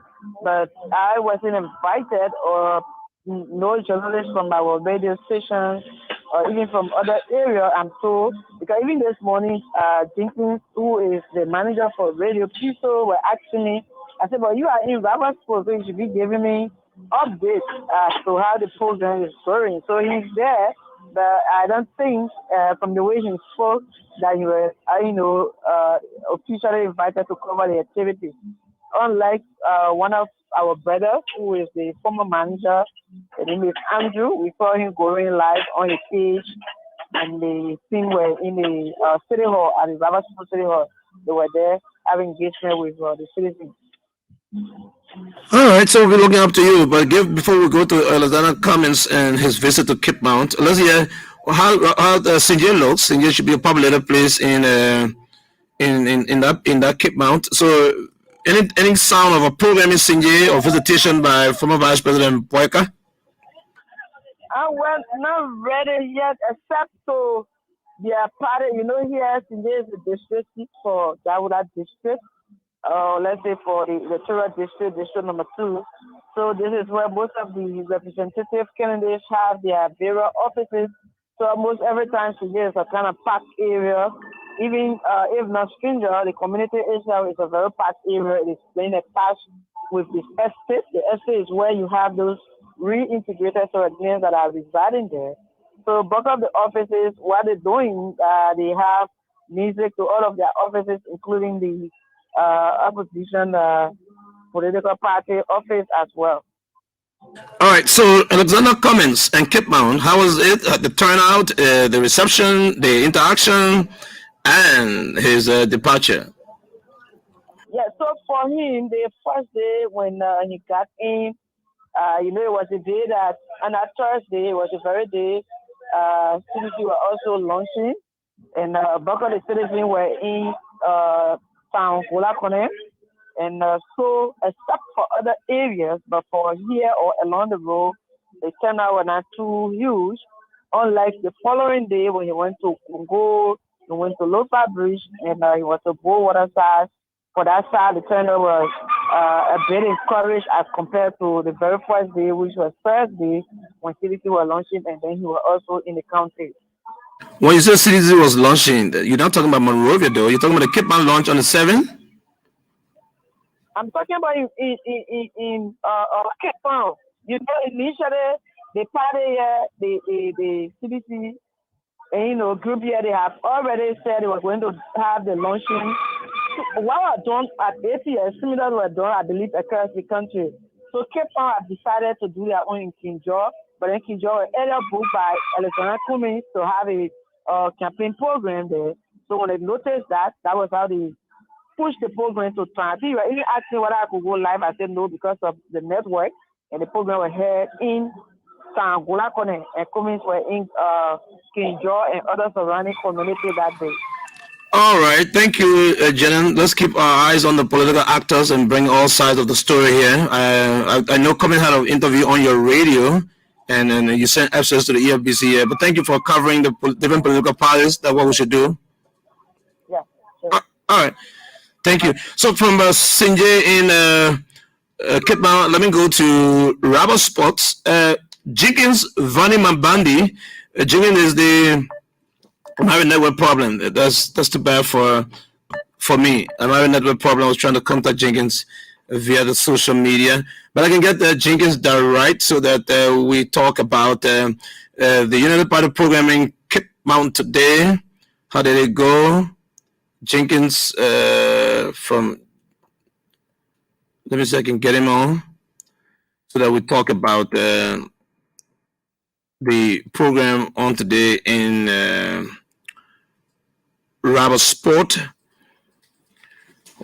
But I wasn't invited, or no journalist from our radio station or even from other area, I'm told. Because even this morning, Jenkins, who is the manager for Radio Piso, were asking me, I said, well, you are in Robert Sports, so you should be giving me updates as to how the program is going. So he's there, but I don't think from the way he spoke that he was, officially invited to cover the activities. Unlike one of our brothers, who is the former manager, his name is Andrew, we saw him going live on his page, and the team were in the city hall, at the Robert Sports City Hall. They were there having engagement with the citizens. All right, so we're looking up to you. But before we go to Alexander Cummins and his visit to Cape Mount, let's hear how Sinjay looks. Sinjay should be a popular place in that Cape Mount. So any sound of a program in Sinjay or visitation by former Vice President Boyka? Well, not ready yet, except to their party. Here Sinjay is the district seat for Dawuda district. Let's say for the electoral district, district number 2. So this is where most of the representative candidates have their various offices. So almost every time she is a kind of packed area. Even if not stranger, the community itself is a very packed area. It is playing a patch with this estate. The estate is where you have those reintegrated Sowetan that are residing there. So both of the offices, what they're doing, they have music to all of their offices, including the opposition political party office as well. All right, so Alexander Cummins and Cape Mount, how was it? The turnout, the reception, the interaction, and his departure? Yeah, so for him, the first day when he got in, it was a day that, on that Thursday, it was a very day, CDC were also launching, and both of the citizens were in town, Golakone. And so, except for other areas, but for here or along the road, the turnout were not too huge. Unlike the following day when he went to Congo, he went to Lofa Bridge, and he was to Bowater side. For that side, the turnout was a bit encouraged as compared to the very first day, which was Thursday, when CDC were launching, and then he was also in the county. When you say CDC was launching, you're not talking about Monrovia, though. You're talking about the Cape Mount launch on the 7th? I'm talking about in Cape Town. Initially the party, the CDC, group here, they have already said they were going to have the launching. What was done at ATS, similar were done, I believe, across the country. So Cape Town have decided to do their own in Kinjaw, but then Kinjaw was earlier booked by Alexander Cummins to have a campaign program there. So when they noticed that was how they push the program to try. You were even asking whether I could go live. I said no because of the network, and the program was held in Angola, and Cummins were in Kinjaw and other surrounding communities that day. All right, thank you, Jenan. Let's keep our eyes on the political actors and bring all sides of the story here. I know Cummins had an interview on your radio, and you sent access to the ELBC here, but thank you for covering the different political parties. That's what we should do. Yeah, sure. All right. Thank you. So from Sinjay in Kitman, let me go to Rubber Sports. Jenkins Vani Mambandi. Jenkins is the having network problem. That's too bad for me. I'm having network problem. I was trying to contact Jenkins via the social media, but I can get Jenkins right so that we talk about the United Party programming Kitmount today. How did it go? Jenkins from. Let me see if I can get him on so that we talk about the program on today in Rubber Sport.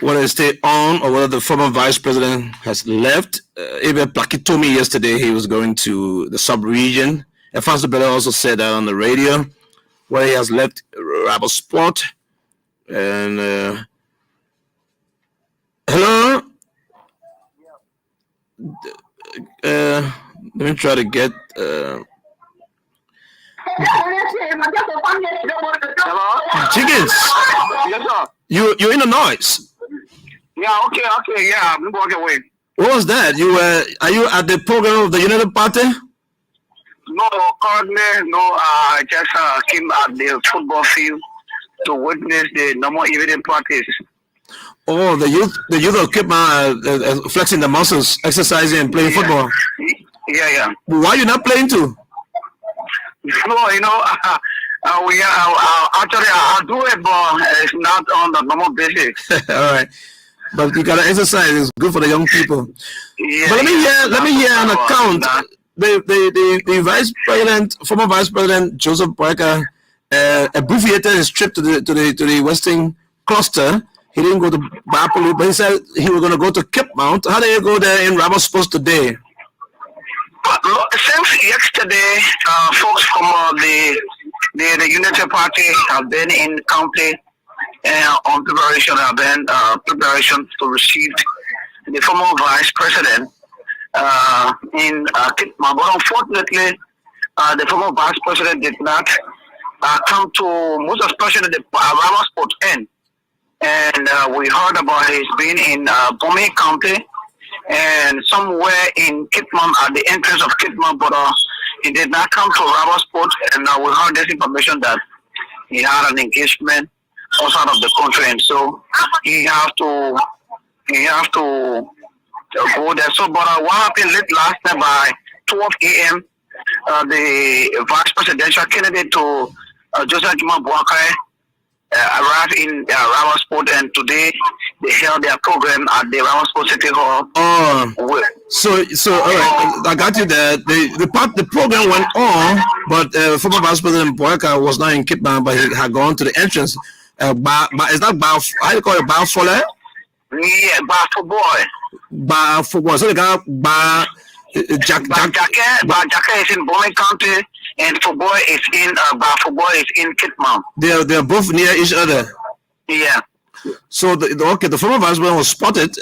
Whether it stay on or whether the former vice president has left. Even Plaki told me yesterday he was going to the sub-region. Alfonso Bella also said that on the radio, where he has left Rubber Sport. And hello? Let me try to get... Hello? Chickens! Yes, sir. You're in the noise. Yeah, okay, yeah, I'm walking away. What was that? Are you at the program of the United Party? No, currently, no, I just came at the football field to witness the normal evening practice. Oh, the youth of Kipman flexing the muscles, exercising and playing football. Yeah. Why are you not playing too? No, we actually I'll do it, but it's not on the normal basis. All right, but you gotta exercise. It's good for the young people. Yeah, but let me hear an account. The vice president, former vice president Joseph Boyka, abbreviated his trip to the Western cluster. He didn't go to Bapolu, but he said he was going to go to Cape Mount. How did you go there in Rubber Sports today? Since yesterday, folks from the United Party have been in county on preparation, preparation to receive the former vice president in Cape Mount. But unfortunately, the former vice president did not come to, most especially the Rubber Sports end. And we heard about his being in Bombay County and somewhere in Kitman at the entrance of Kitman, but he did not come to Rubber Sport. And we heard this information that he had an engagement outside of the country, and so he have to go there. So, but what happened late last night by 12 a.m., the vice presidential candidate to Joseph Juma Boakai arrived in Rubber Sport, and today they held their program at the Rubber Sport City Hall. So all right, I got you there. The program went on, but former Vice President Boyka was not in Kitman, but he had gone to the entrance. Is that how do you call it, Bar Folle? Yeah, Bar for boy. Bar football. So the guy Bar Jacques is in Bombay County, and for boy is in Bar for boy is in Kitman. They're both near each other. Yeah. So the former vice president was spotted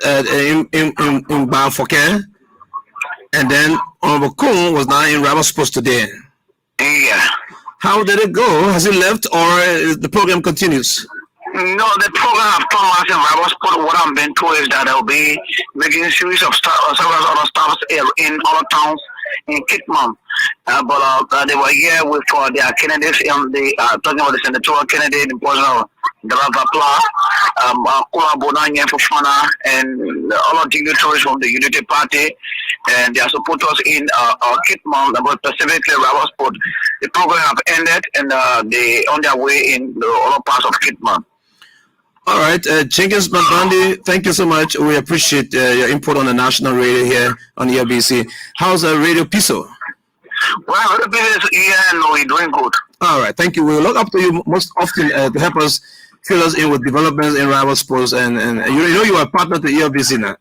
in Bar Foke, and then Honorable Kuhn was now in Rubber Sports today. Yeah. How did it go? Has he left, or the program continues? No, the program have come out in Rubber Sport. What I'm being told is that they'll be making a series of several other stops in other towns in Kitman. But they were here with their candidates, talking about the senatorial candidate in person of Davapla, Kula Bonanya Fofana, and all of dignitaries from the Unity Party, and their supporters in Kitman, but specifically Rubber Sport. The program have ended, and they on their way in the other parts of Kitman. All right, Jenkins Mabandi, thank you so much. We appreciate your input on the national radio here on ELBC. How's Radio Piso? Well, Radio Piso is here and we're doing good. All right, thank you. We'll look up to you most often to help us fill us in with developments in Rubber Sports, and you are a partner to ELBC now.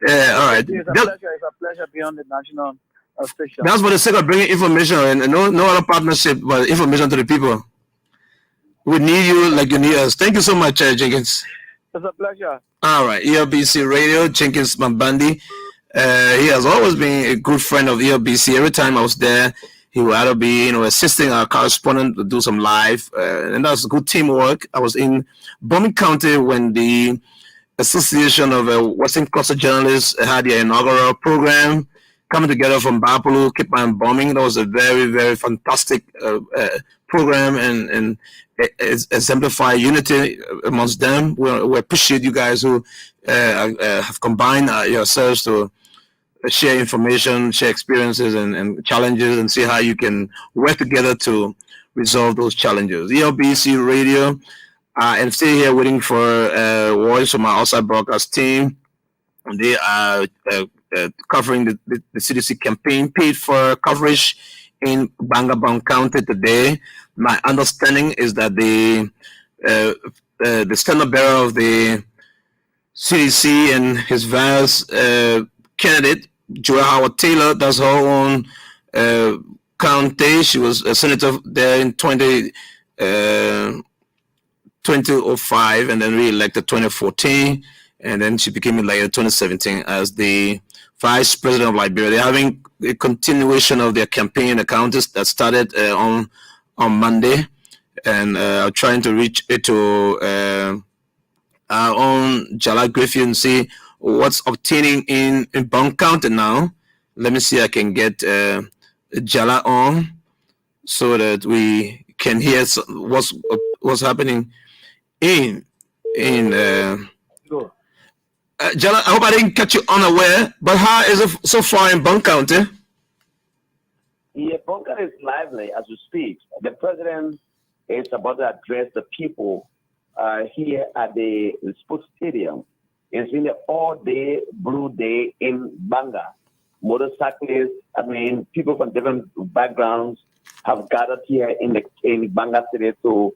Yeah, all right. It's a pleasure beyond the national station. That's for the sake of bringing information and no other partnership, but information to the people. We need you like you need us. Thank you so much, Jenkins. It's a pleasure. All right, ELBC Radio, Jenkins Mambandi. He has always been a good friend of ELBC. Every time I was there, he would either be, assisting our correspondent to do some live, and that's good teamwork. I was in Bombay County when the Association of Western Cluster Journalists had their inaugural program coming together from Bapulu, keep on bombing. That was a very, very fantastic program and exemplify unity amongst them. We appreciate you guys who have combined yourselves to share information, share experiences and challenges, and see how you can work together to resolve those challenges. ELBC Radio, and stay here waiting for voice from our outside broadcast team. They are covering the CDC campaign, paid for coverage in Bangabang County today. My understanding is that the standard bearer of the CDC and his vice candidate, Joel Howard Taylor, that's her own county. She was a senator there in 2005 and then re-elected 2014, and then she became elected 2017 as the vice president of Liberia. They're having a continuation of their campaign in the counties that started on Monday, and trying to reach it to our own Jala Griffin and see what's obtaining in Bong County now. Let me see, I can get Jala on so that we can hear what's happening in Jala. I hope I didn't catch you unaware, but how is it so far in Bong County? Yeah, Bong County is lively as we speak. The president is about to address the people here at the sports stadium. It's been an all-day blue day in Banga. Motorcyclists, people from different backgrounds have gathered here in Banga City to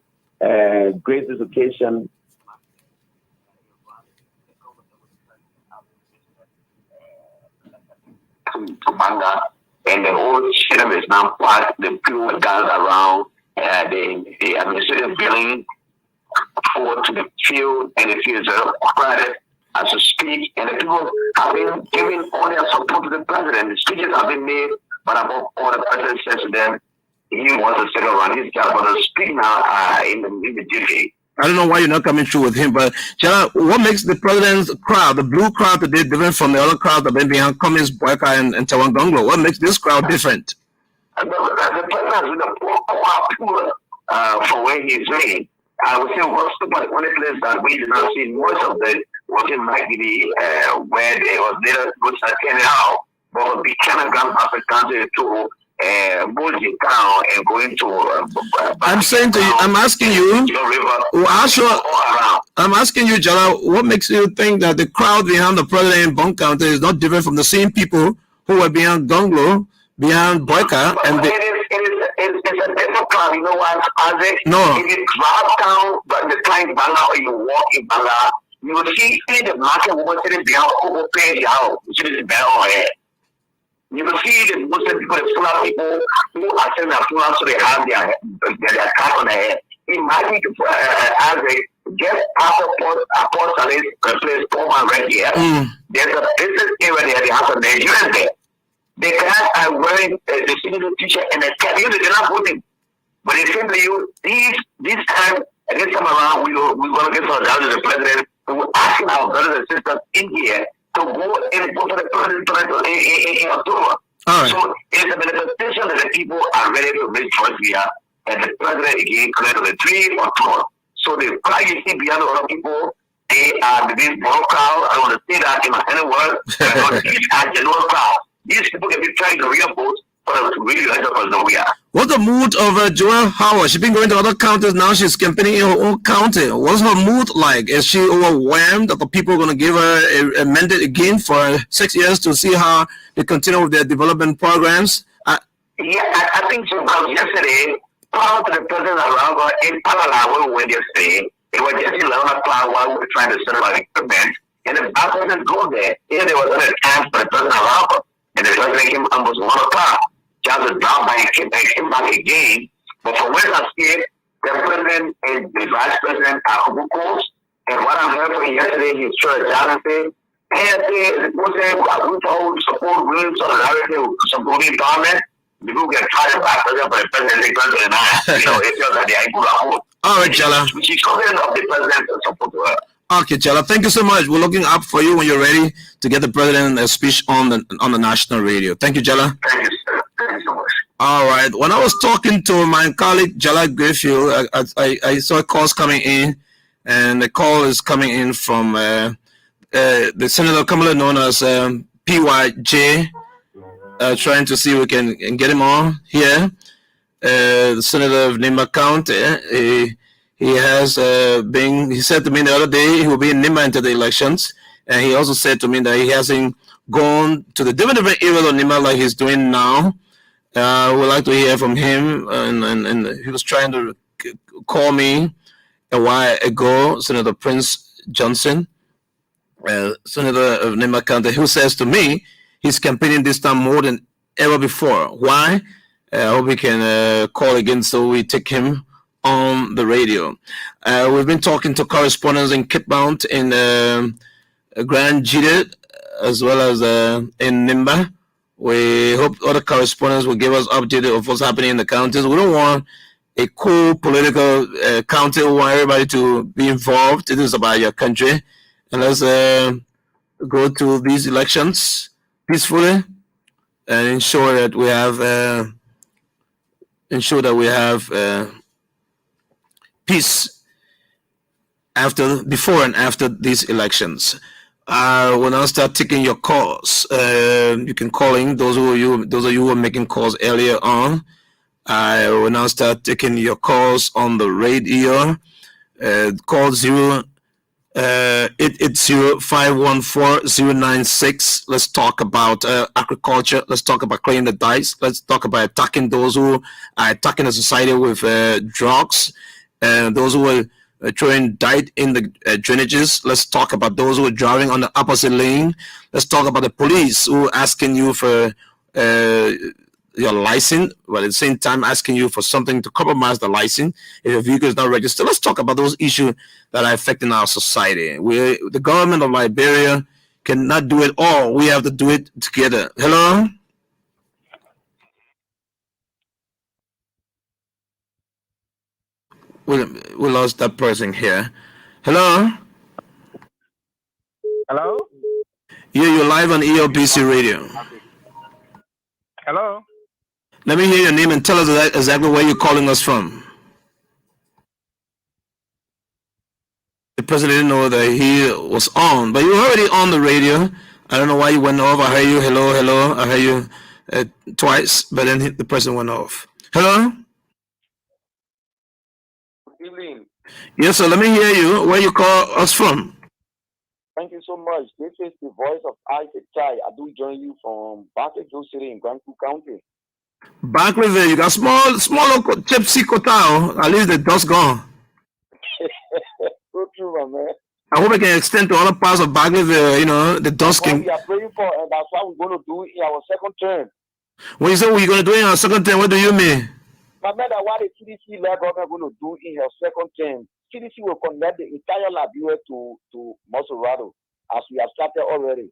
grace this occasion. To Banga, and the whole stadium is now packed. The people gathered around the administrative building forward to the field, and the field is crowded as we speak. And the people have been giving all their support to the president. The speeches have been made, but above all, the president says to them, he wants to settle around his job, but to speak now in the GP. I don't know why you're not coming through with him, but Jala, what makes the president's crowd, the blue crowd today, different from the other crowd that been behind Cummins, Boyka, and Tawangonglo? What makes this crowd different? The president has been a poor for where he's made. I would say one place that we did not see most of it was in Magidi, where they was later good at Kenyan, but the Kenyan Grand Pacific Country to Boji town and going to I'm saying to you, I'm asking you, I'm asking you, Jala, what makes you think that the crowd behind the president in Bong County is not different from the same people who were behind Gonglo, behind Boyka, and it's a different crowd. You know why? No. If you drive down the client Banga or you walk in Banga, you will see the market woman sitting behind over pay the house, which is better on here. You will see the Muslim people, the Fulani people who are selling their Fulani, so they have their cap on their head. Imagine Isaac, just after Port Salis, place Poma right here, there's a business area there, they have some Nigerians there. The guys are wearing the single t-shirt and a cap. They're not voting. But it seems to you, this time around, we're going to get some down to the president. We're asking our brothers and sisters in here to go and go to the president in October. Right. So it's a manifestation that the people are ready to make choice here. And the president again clear to the 3 or 4. So the crowd you see beyond the other people, they are the big crowd. I want to say that in my any word. These are genuine crowd. These people can be trying to real vote for us to really let us know we are. What's the mood of Joel Howard? She's been going to other counties, now she's campaigning in her own county. What's her mood like? Is she overwhelmed that the people are going to give her a mandate again for 6 years to see how they continue with their development programs? I think so. Because yesterday, prior to the president around in Palala, we went yesterday. It was just 11 o'clock while we were trying to set up an event. And the president go there. Here there was another chance for the president around. And the president came almost 1 o'clock. Just to drop by and came back again. But from where I see it, the president and the vice president are close. And what I heard from yesterday, he showed Jonathan. And we told support real solidarity with supporting government. People get tired of that president, but the president is president. You know, it's just that they are good at home. All right, Jala. She's confident of the president and support to her. Okay, Jella, thank you so much. We're looking up for you when you're ready to get the president a speech on the national radio. Thank you, Jella. Thank you, sir. Thank you so much. All right. When I was talking to my colleague Jella Griffith, I saw calls coming in, and the call is coming in from the Senator commonly known as PYJ, trying to see if we can get him on here. The Senator of Nimba County. He has he said to me the other day he will be in Nimba into the elections, and he also said to me that he hasn't gone to the different areas of Nimba like he's doing now. We'd like to hear from him, and he was trying to call me a while ago, Senator Prince Johnson, Senator of Nimba County, who says to me he's campaigning this time more than ever before. Why? I hope we can call again so we take him on the radio. We've been talking to correspondents in Cape Mount, in Grand Jide, as well as in Nimba. We hope other correspondents will give us updates of what's happening in the counties. We don't want a cool political county. We want everybody to be involved. It is about your country. And let's go to these elections peacefully and ensure that we have peace before and after these elections. We'll now start taking your calls. You can call in those of you who were making calls earlier on. I will now start taking your calls on the radio. Call 880-514-096. Let's talk about agriculture. Let's talk about clearing the dice. Let's talk about attacking those who are attacking the society with drugs, and those who are throwing dirt in the drainages. Let's talk about those who are driving on the opposite lane. Let's talk about the police who are asking you for your license, but at the same time asking you for something to compromise the license if your vehicle is not registered. Let's talk about those issues that are affecting our society. The government of Liberia cannot do it all. We have to do it together. Hello? We lost that person here. Hello? Hello? Yeah, you're live on ELBC radio. Hello? Let me hear your name and tell us exactly where you're calling us from. The president didn't know that he was on, but you were already on the radio. I don't know why you went off. I heard you, hello, hello. I heard you twice, but then the president went off. Hello? Good evening. Yes, sir. Let me hear you. Where you call us from? Thank you so much. This is the voice of Isaac Chai. I do join you from Barclayville City in Grand Coulee County. Barclayville, you got small Chipsy Kotao. At least the dust gone. So true, my man. I hope it can extend to other parts of Barclayville. The dust can. We are praying for, and that's what we're going to do in our second term. When you say we're going to do it in our second term, what do you mean? My man, what the CDC led government going to do in her second term, CDC will connect the entire Liberia to Maserado, as we have started already.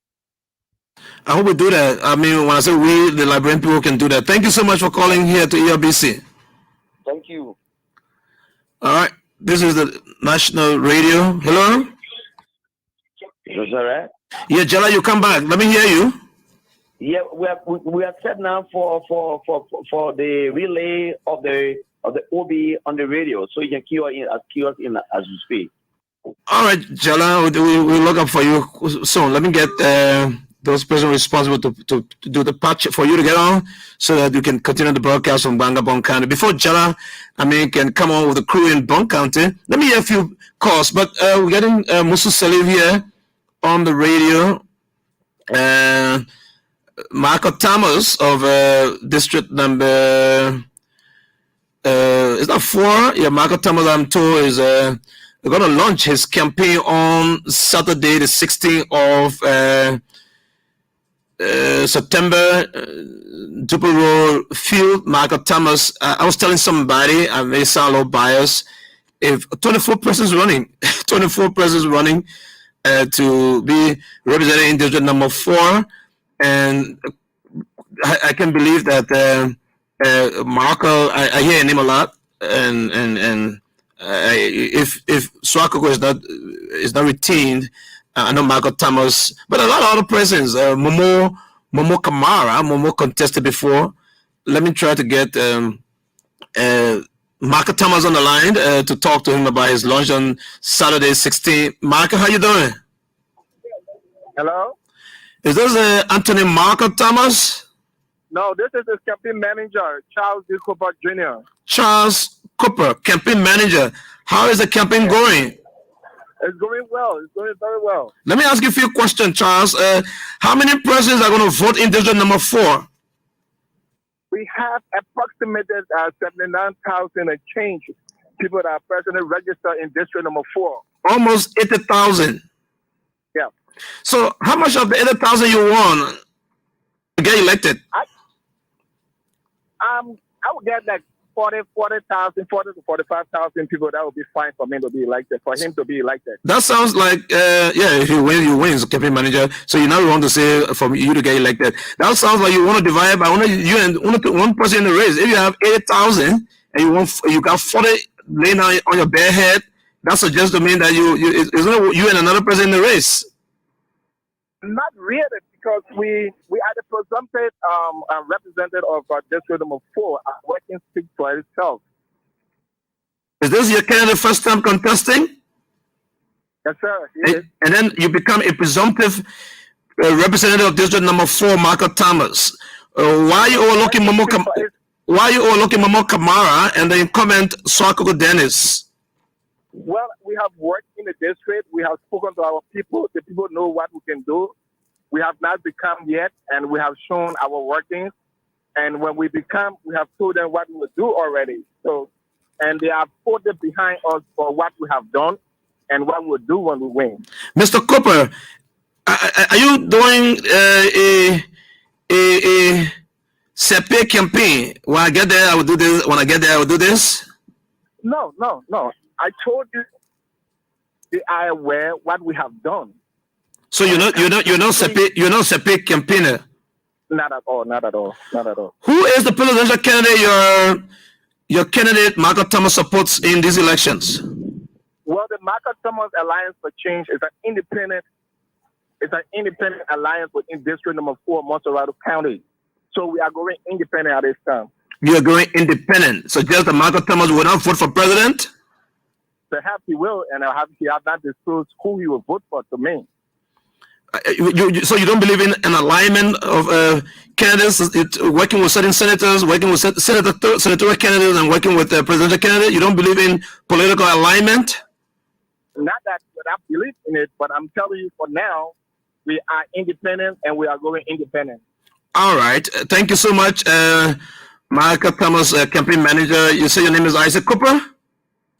I hope we do that. I mean, when I say we, the Liberian people can do that. Thank you so much for calling here to ELBC. Thank you. All right. This is the national radio. Hello? Is that right? Yeah, Jella, you come back. Let me hear you. Yeah, we are set now for the relay of the OB on the radio, so you can key us in as you speak. All right, Jella, we'll look up for you soon. Let me get those persons responsible to do the patch for you to get on, so that you can continue the broadcast from Bangabong County. Before Jella, can come on with the crew in Bong County. Let me hear a few calls, but we're getting Musu Salif here on the radio. Marco Thomas of district number is that 4? Yeah, Marco Thomas, I'm told, is going to launch his campaign on Saturday, the 16th of September. Duplo Field, Marco Thomas. I was telling somebody, I may sound a little biased, if 24 persons running, 24 persons running to be represented in district number 4. And I can believe that Marco, I hear his name a lot, and if Swakoko is not retained, I know Marco Thomas, but a lot of other persons. Momo Kamara, Momo contested before. Let me try to get Marco Thomas on the line to talk to him about his launch on Saturday 16. Marco, how you doing? Hello? Is this Anthony Marco Thomas? No, this is his campaign manager, Charles D. Cooper Jr. Charles Cooper, campaign manager. How is the campaign going? It's going well. It's going very well. Let me ask you a few questions, Charles. How many persons are going to vote in district number 4? We have approximated 79,000 and change people that are presently registered in district number 4. Almost 80,000. Yeah. So how much of the 80,000 you won to get elected? I would get like 40,000 to 45,000 people. That would be fine for me to be elected, for him to be elected. That sounds like, if you win, you win as a campaign manager. So you now want to say for you to get elected. That sounds like you want to divide by you and one person in the race. If you have 80,000 and you got 40 laying on your bare head, that suggests to me that it's not you and another person in the race. Not really, because we are the presumptive representative of district number 4. Our working speaks for itself. Is this your candidate first time contesting? Yes, sir. And then you become a presumptive representative of district number 4, Marco Thomas. Why are you overlooking Momo Kamara and the incumbent Swakoko Dennis? Well, we have worked in the district. We have spoken to our people. The people know what we can do. We have not become yet, and we have shown our workings. And when we become, we have told them what we will do already. So, and they are voted behind us for what we have done and what we'll do when we win. Mr. Cooper, are you doing a separate campaign? When I get there, I will do this. When I get there, I will do this. No. I told you they are aware what we have done. So you're not separate campaigner. Not at all. Who is the presidential candidate your candidate Marco Thomas supports in these elections? Well, the Marco Thomas Alliance for Change is an independent alliance within district number 4, Montserrat County. So we are going independent at this time. You are going independent. So just the Marco Thomas will not vote for president? Perhaps he will, and he has not disclosed who he will vote for to me. So you don't believe in an alignment of candidates, working with certain senators, working with senatorial candidates, and working with the presidential candidate? You don't believe in political alignment? Not that I believe in it, but I'm telling you, for now, we are independent, and we are going independent. All right. Thank you so much, Marco Thomas, campaign manager. You say your name is Isaac Cooper?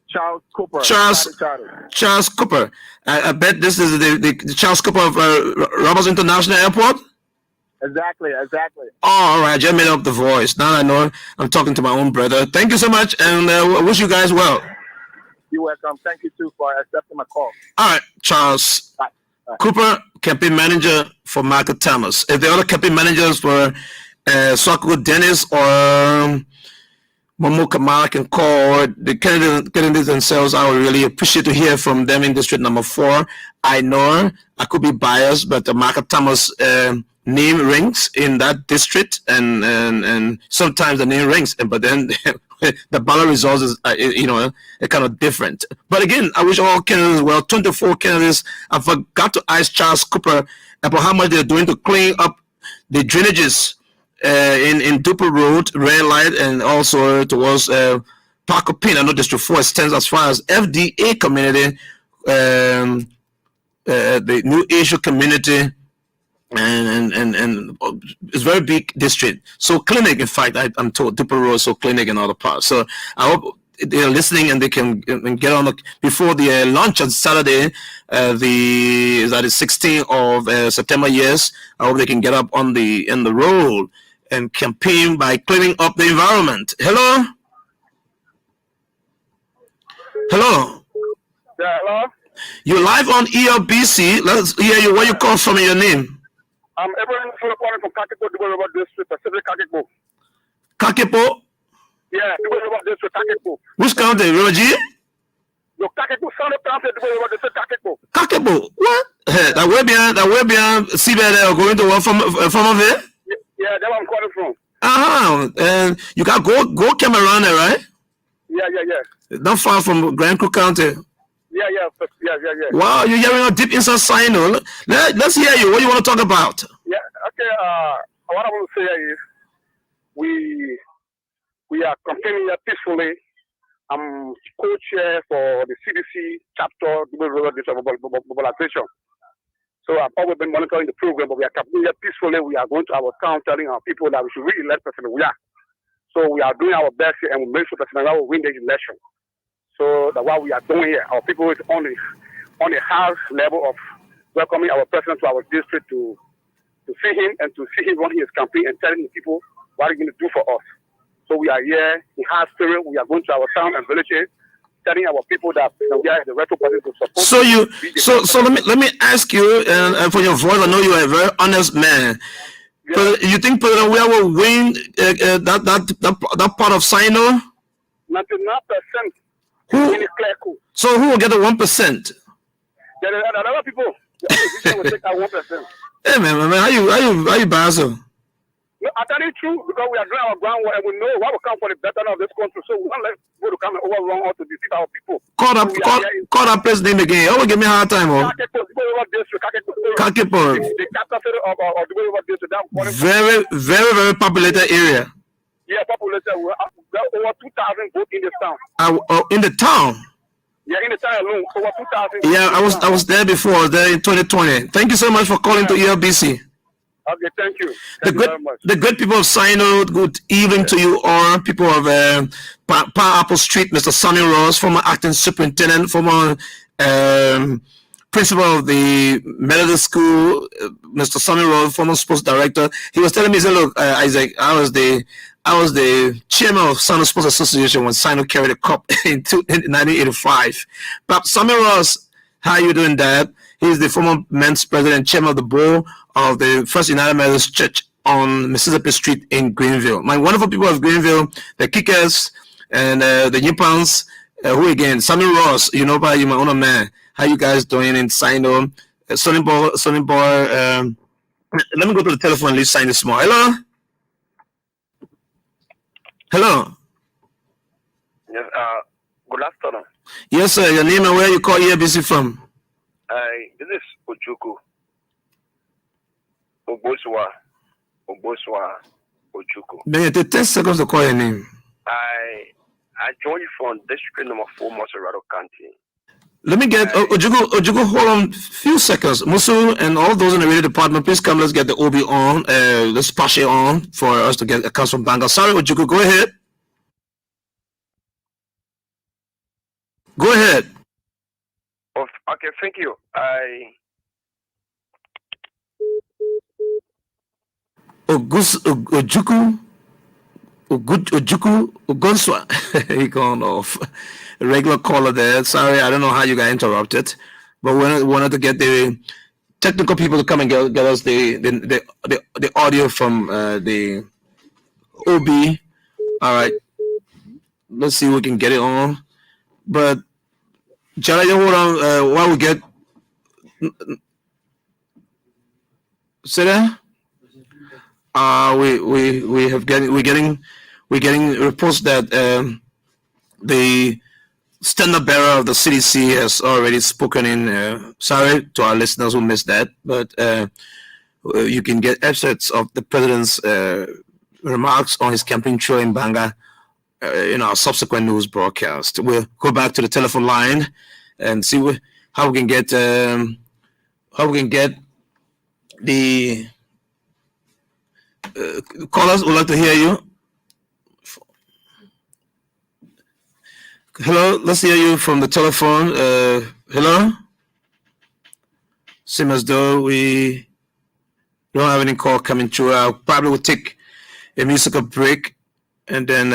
Charles Cooper. Charles Cooper. I bet this is the Charles Cooper of Roberts International Airport? Exactly. Oh, all right. Just made up the voice. Now I know I'm talking to my own brother. Thank you so much, and I wish you guys well. You're welcome. Thank you, too, for accepting my call. All right, Charles. Bye. Cooper, campaign manager for Marco Thomas. If the other campaign managers were Swakoko Dennis or Momo Kamara can call the candidates themselves, I would really appreciate to hear from them in district number 4. I know I could be biased, but the Marco Thomas name rings in that district, and sometimes the name rings, but then the ballot results is kind of different. But again, I wish all candidates well. 24 candidates. I forgot to ask Charles Cooper about how much they're doing to clean up the drainages in Duper Road, Red Light, and also towards Park Opin. I know District 4 extends as far as FDA community, the New Asia community, and it's very big district. So clinic, in fact, I'm told Duper Road, so clinic and other parts. So I hope they're listening and they can get on before the launch on Saturday, the 16th of September. Yes, I hope they can get up on the road and campaign by cleaning up the environment. Hello? Yeah, hello? You're live on ELBC. Let's hear you. Where you call from and your name? I'm Abraham calling from Kakipo, Dubai District, Pacific Kakipo. Kakipo? Yeah, Dubai District, Kakipo. Which county? River G? Yo, Kakeko, sound the country, they say Kakeko. Kakebo, what? That way beyond seabed going to one from of it? Yeah, that's where I'm calling from. And you got go Cameroon, right? Yeah. Not far from Grand Crook County. Yeah. Wow, you're hearing a deep inside sign. Let's hear you. What do you want to talk about? Yeah, okay. What I want to say is we are campaigning here peacefully. I'm co-chair for the CDC chapter mobilization. So I've always been monitoring the program, but we are campaigning here peacefully. We are going to our town telling our people that we should really elect President Weah. So we are doing our best here, and we make sure President Weah will win the election. So that's what we are doing here. Our people is on the highest level of welcoming our president to our district to see him and to see him run his campaign and telling the people what he's going to do for us. So we are here in high spirit. We are going to our town and villages, telling our people that we are the right person to support. So let me ask you, and for your voice, I know you are a very honest man. Yeah. You think President Weah will win that part of Sino? 99%. So who will get the 1%? There are other people. Will take that 1%. Hey man, how you balancing? No, I tell you the truth, because we are doing our groundwork and we know what will come for the betterment of this country. So we don't let go to come and overrun us to deceive our people. Call that place name again. Oh, give me a hard time, oh. Kakepo. The capital of the River District. Very, very, very populated area. Yeah, populated. We have over 2,000 votes in this town. In the town? Yeah, in the town alone, over 2,000. Yeah, I was there before, there in 2020. Thank you so much for calling to ELBC. Okay, thank you. Thank you very much. The good people of Sino, good evening to you all. People of Pineapple Street, Mr. Sonny Ross, former acting superintendent, former principal of the Methodist School, Mr. Sonny Ross, former sports director. He was telling me, he said, look, Isaac, I was the chairman of Sino Sports Association when Sino carried the cup in 1985. But Sonny Ross, how are you doing, Dad? He's the former men's president, chairman of the board of the First United Methodist Church on Mississippi Street in Greenville. My wonderful people of Greenville, the Kickers and the Newpans, who again, Samuel Ross, you know, by you, my own man. How you guys doing in Sino? Sonny Boy, let me go to the telephone and leave sign this small. Hello? Hello? Yes, good afternoon. Yes, sir. Your name and where you call ELBC from? This is Ojuku. Ogboswa Ojuku. Then it takes 10 seconds to call your name. I joined you from district number 4, Moserado County. Let me get Ojuku, hold on a few seconds. Musu and all those in the radio department, please come, let's get the OB on. Let's pass it on for us to get a call from Banga. Sorry, Ojuku, go ahead. Go ahead. Okay, thank you. Ojuku Ogonswa. He gone off. A regular caller there. Sorry, I don't know how you got interrupted, but we wanted to get the technical people to come and get us the audio from the OB. All right, let's see if we can get it on. But Jara, you hold on while we get. Say that. We're getting reports that the standard bearer of the CDC has already spoken in. Sorry to our listeners who missed that, but you can get excerpts of the president's remarks on his campaign trail in Banga in our subsequent news broadcast. We'll go back to the telephone line and see how we can get the callers would like to hear you. Hello, let's hear you from the telephone. Hello? Seems as though we don't have any call coming through. I probably will take a musical break and then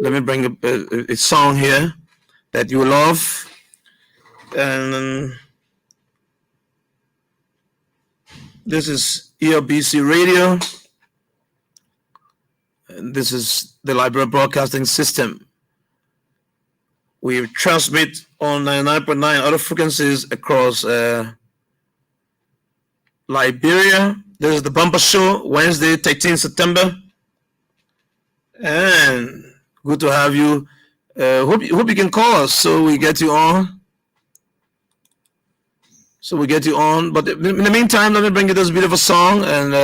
let me bring a song here that you love. And this is ELBC Radio. And this is the Library Broadcasting System. We transmit on 99.9 other frequencies across Liberia. This is the Bumper Show, Wednesday, 13 September. And good to have you. Hope you can call us so we get you on. But in the meantime, let me bring you this beautiful song, and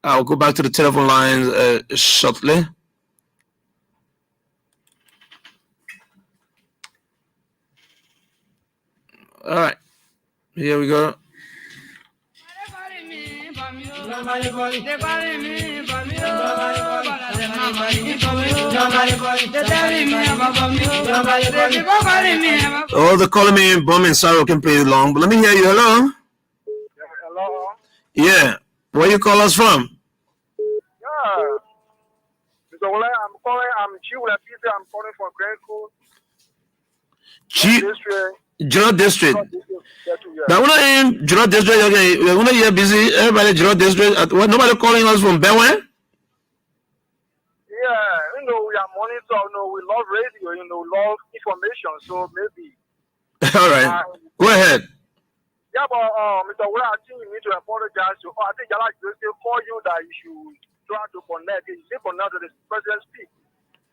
I'll go back to the telephone lines shortly. All right, here we go. Oh, they're calling me Bum and Sorrow can play it long, but let me hear you. Hello? Hello? Yeah. Where you call us from? Yeah. Mr. Wole, I'm Chiwula Peter. I'm calling from Grand Cool. Juro District. Now, when I am Juro District, okay, when you're busy, everybody Juro District. Nobody calling us from Benway? Yeah, we are monitor, we love radio, love information, so maybe. All right. Go ahead. Yeah, but Mr. Wole, I think you need to apologize to, I think I like to say for you that you should try to connect. You should connect to the president speak.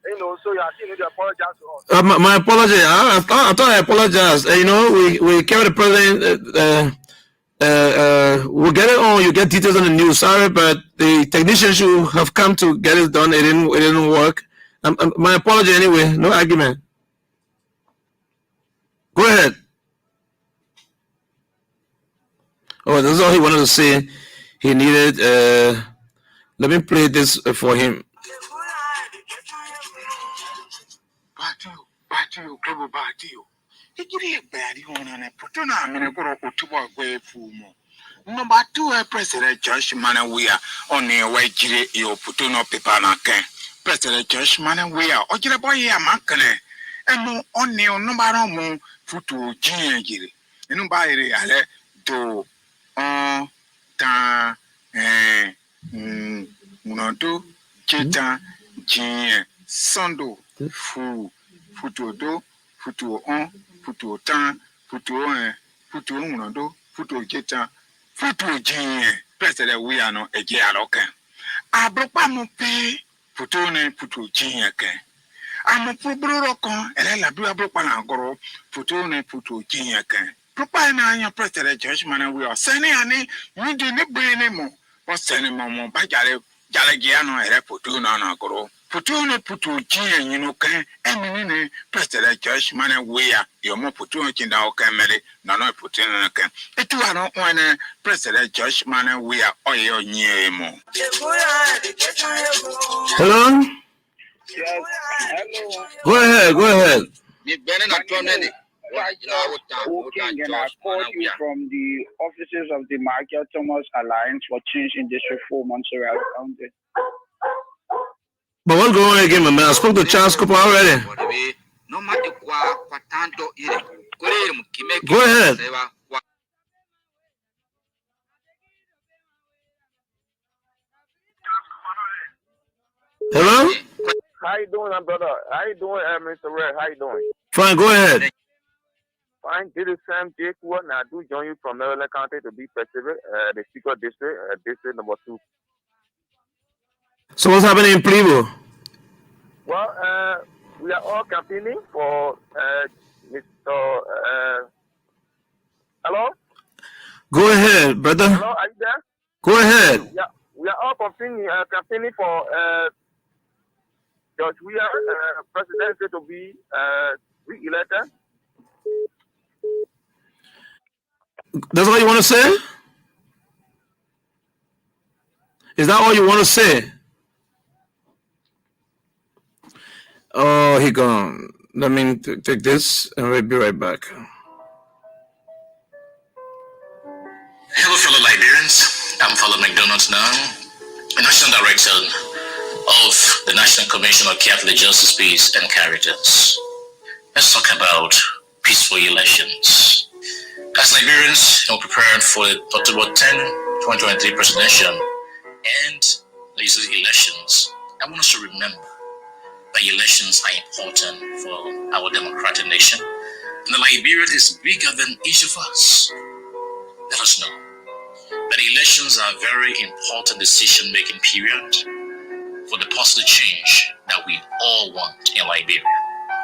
So I think you need to apologize to us. My apology. I thought I apologized. We carry the president. We'll get it on. You get details on the news. Sorry, but the technicians who have come to get it done, it didn't work. My apology anyway. No argument. Go ahead. Oh, this is all he wanted to say. He needed. Let me play this for him. Number 2, President Josh Manawea on the way Jiri yo Putuno Pipana Ken. President Josh Manawea, Ojiraboya Makane, and no on the number Futu Jiri. And by Ale do ta Munodo Jeta Jin Sondo Futu do Futu on Futu tan Futu Munodo Futu Jeta. Futu jin president we are no eje alokan abropa mo pe futu ne futu jin ken amo probro kan ele la bi abropa na goro futu ne futu jin ken propa na anya president Josh man we are sene ani mi de ne bre ne mo o sene mo ba jare ge ano ere futu na goro futu ne futu jin yin no kan emi ne president Josh man we are yo mo futu jin da o kan mere na no futu na kan etu ano one President Josh man we are oyo nyemo. Hello? Yes. Hello. Go ahead. Okay, and I called you from the offices of the Michael Thomas Alliance for Change in District 4 Montserrat County. But what's going on again, my man? I spoke to Charles Cooper already. Go ahead. Hello? How you doing, brother? How you doing, Mr. Red? How you doing? Fine, go ahead. Fine. This is Sam Jake Wood, and I do join you from Maryland County to be Pacific, the Speaker District, District number 2. So what's happening in Plivo? Well, we are all campaigning for Mr. Hello? Go ahead, brother. Hello, are you there? Go ahead. Yeah, we are all campaigning for George Weah, president to be re-elected. That's all you want to say? Is that all you want to say? Oh, he gone. Let me take this and we'll be right back. Hello, fellow Liberians. I'm Father McDonald now, the National Director of the National Commission on Catholic Justice, Peace, and Caritas. Let's talk about peaceful elections. As Liberians, we're preparing for the October 10, 2023 presidential and legislative elections. I want us to remember that that elections are important for our democratic nation, and that Liberia is bigger than each of us. Let us know that elections are a very important decision-making period for the positive change that we all want in Liberia.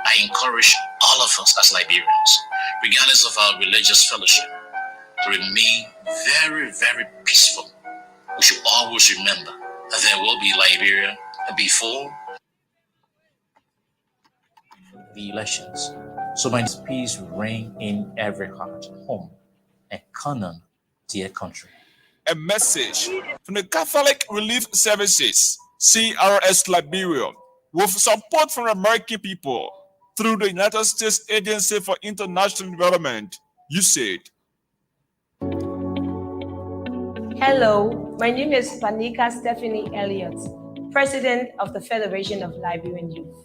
I encourage all of us as Liberians, regardless of our religious fellowship, to remain very, very peaceful. We should always remember that there will be Liberia before the elections. So may peace reign in every heart, home, and canon, dear country. A message from the Catholic Relief Services, CRS Liberia, with support from the American people through the United States Agency for International Development, USAID. Hello, my name is Panika Stephanie Elliott, President of the Federation of Liberian Youth.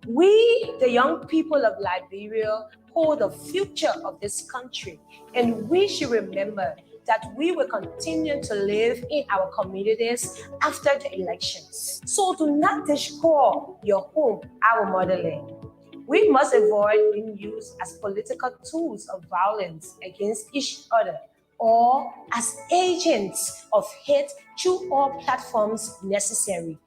We, the young people of Liberia, hold the future of this country, and we should remember that we will continue to live in our communities after the elections. So do not destroy your home, our motherland. We must avoid being used as political tools of violence against each other or as agents of hate through all platforms necessary.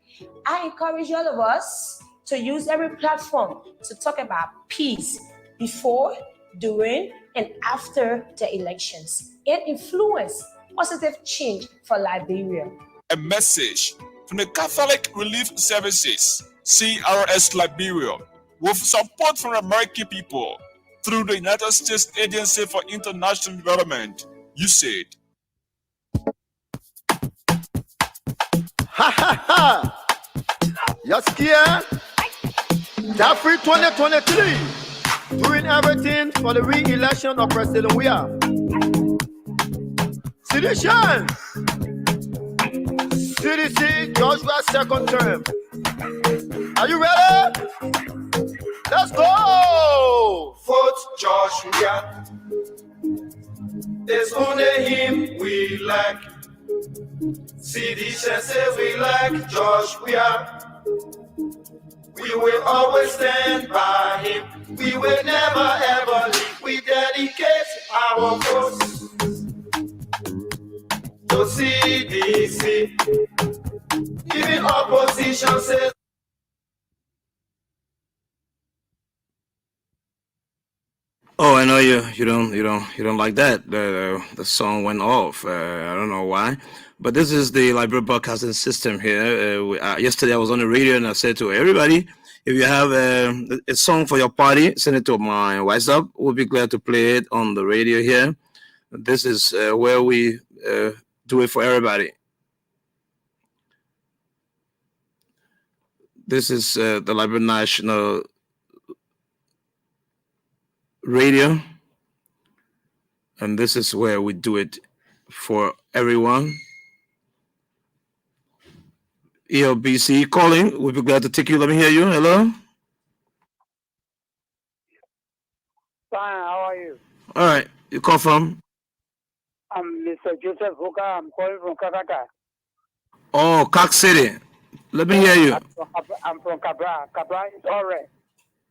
I encourage all of us to use every platform to talk about peace before, during, and after the elections and influence positive change for Liberia. A message from the Catholic Relief Services, CRS Liberia, with support from the American people through the United States Agency for International Development, USAID. Ha ha ha! You're scared? Jeffrey 2023, doing everything for the re-election of President Weah. Citizens, CDC Joshua's second term. Are you ready? Let's go! Vote Joshua. It's only him we like. CDC say we like Joshua. We will always stand by him. We will never ever leave. We dedicate our votes to CDC. Even opposition says. Oh, I know you don't like that. The song went off. I don't know why, but this is the Liberia Broadcasting System here. Yesterday I was on the radio and I said to everybody, if you have a song for your party, send it to my WhatsApp. We'll be glad to play it on the radio here. This is where we do it for everybody. This is the Liberia National Radio, and this is where we do it for everyone. ELBC calling. We'll be glad to take you. Let me hear you. Hello. Fine. How are you? All right. You call from? I'm Mr. Joseph Hoka. I'm calling from Kakata. Oh, Cox City. Let me hear you. I'm from Cabra. Cabra is all right.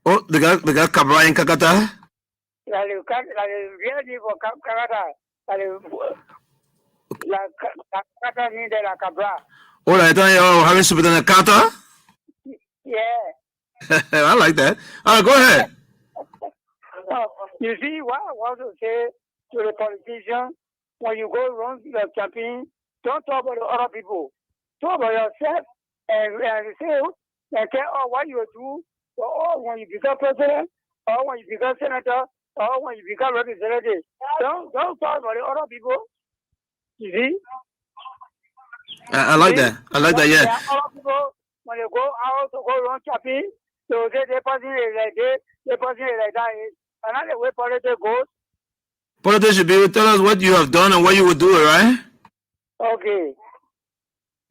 Oh, they got Cabra in Kakata? Really for Kakata. Kakata means la Cabra. Oh, I thought you were having soup in a kata? Yeah. I like that. All right, go ahead. You see, what I want to say to the politicians, when you go run the campaign, don't talk about the other people. Talk about yourself and say, and tell what you do, or when you become president, or when you become senator, or when you become representative. Don't talk about the other people. You see? I like that. I like that, yeah. Other people, when they go out to go run campaign, so they person is like this, the person is like that. Another way politics goes. Politics should be able to tell us what you have done and what you would do, right? Okay.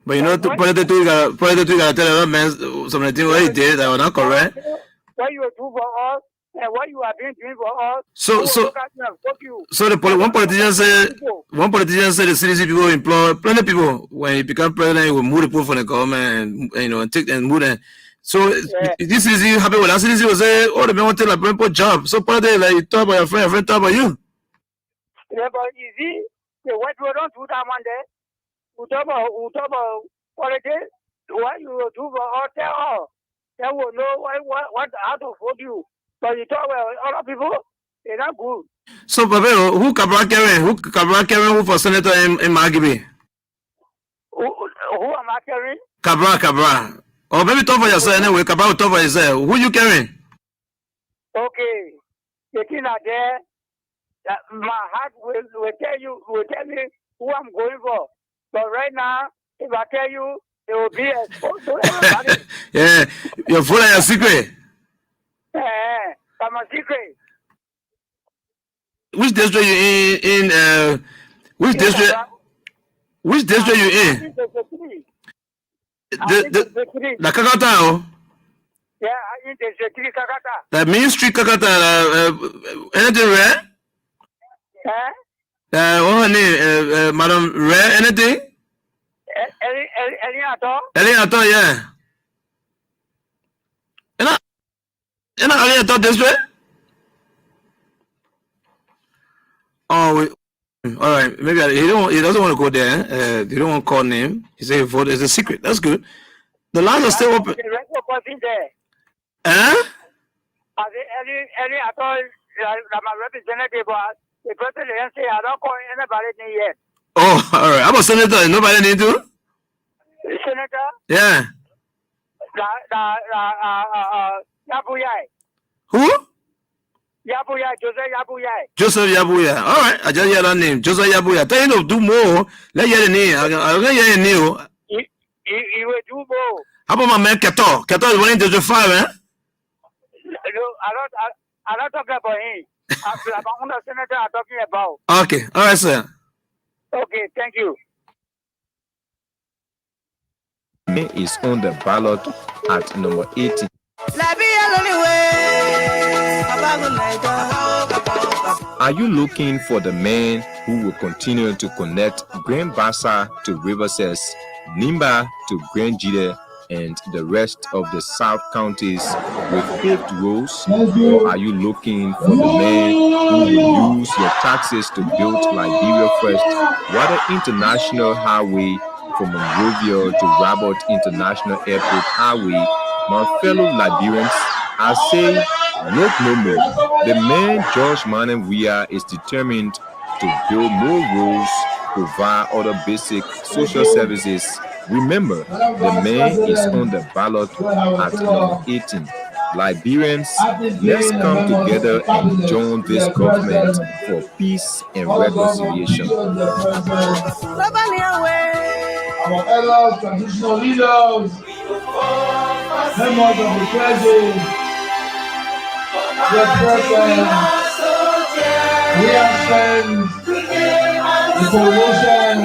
But you know, politics you gotta tell a man some of the things what he did that were not correct. What you do for us and what you have been doing for us. So the one politician said the CDC people employ plenty of people. When he become president, he will move the people from the government and and take and move them. So this is you happy with us. This was oh, the man wanted a brand job. So part of like you talk about your friend talk about you. Yeah, but you see, the what we don't do that one day. We talk about politics. What you will do for hotel, they will know what how to afford you. But you talk about other people, they're not good. So, Papa, who Cabra Karen? Who for senator in Magibi? Who am I carrying? Cabra. Oh, maybe talk for yourself anyway. Cabra will talk for yourself. Who you carrying? Okay, the thing are there. That my heart will tell me who I'm going for. But right now, if I tell you, it will be exposed to everybody. Yeah, you're full of your secret. I'm a secret. Which district you in? Which district? Which district you in? The Kakata. Yeah, I in the Kakata. The Main Street Kakata. Anything rare? What her name? Madam Rare? Anything? Eliato, yeah. And Eliato district? Oh, all right. Maybe he doesn't want to go there. They don't want to call name. He said vote is a secret. That's good. The lines are still open. Huh? Any at all, my representative was the president say I don't call anybody yet. Oh, all right. How about senator? Nobody need to? Senator? Yeah. Yabuyai. Who? Yabuyai. Joseph Yabuya. All right. I just hear that name. Joseph Yabuya. Tell you to do more. Let you hear the name. I'll let you hear the name. He will do more. How about my man Keto? Keto is winning District 5, eh? No, I'm not talking about him. I'm the senator I'm talking about. Okay. All right, sir. Okay, thank you. Is on the ballot at number 80. Are you looking for the man who will continue to connect Grand Bassa to Riverses, Nimba to Grand Jide, and the rest of the South counties with paved roads? Or are you looking for the man who will use your taxes to build Liberia First Water International Highway from Monrovia to Rabat International Airport Highway? My fellow Liberians, I say, look no more. The man George Manenwia is determined to build more roads, provide other basic social services. Remember, the man is on the ballot at number 18. Liberians, let's come together and join this government for peace and reconciliation. Our elders, traditional leaders, members of the clergy, their presence, reactions, the coalition,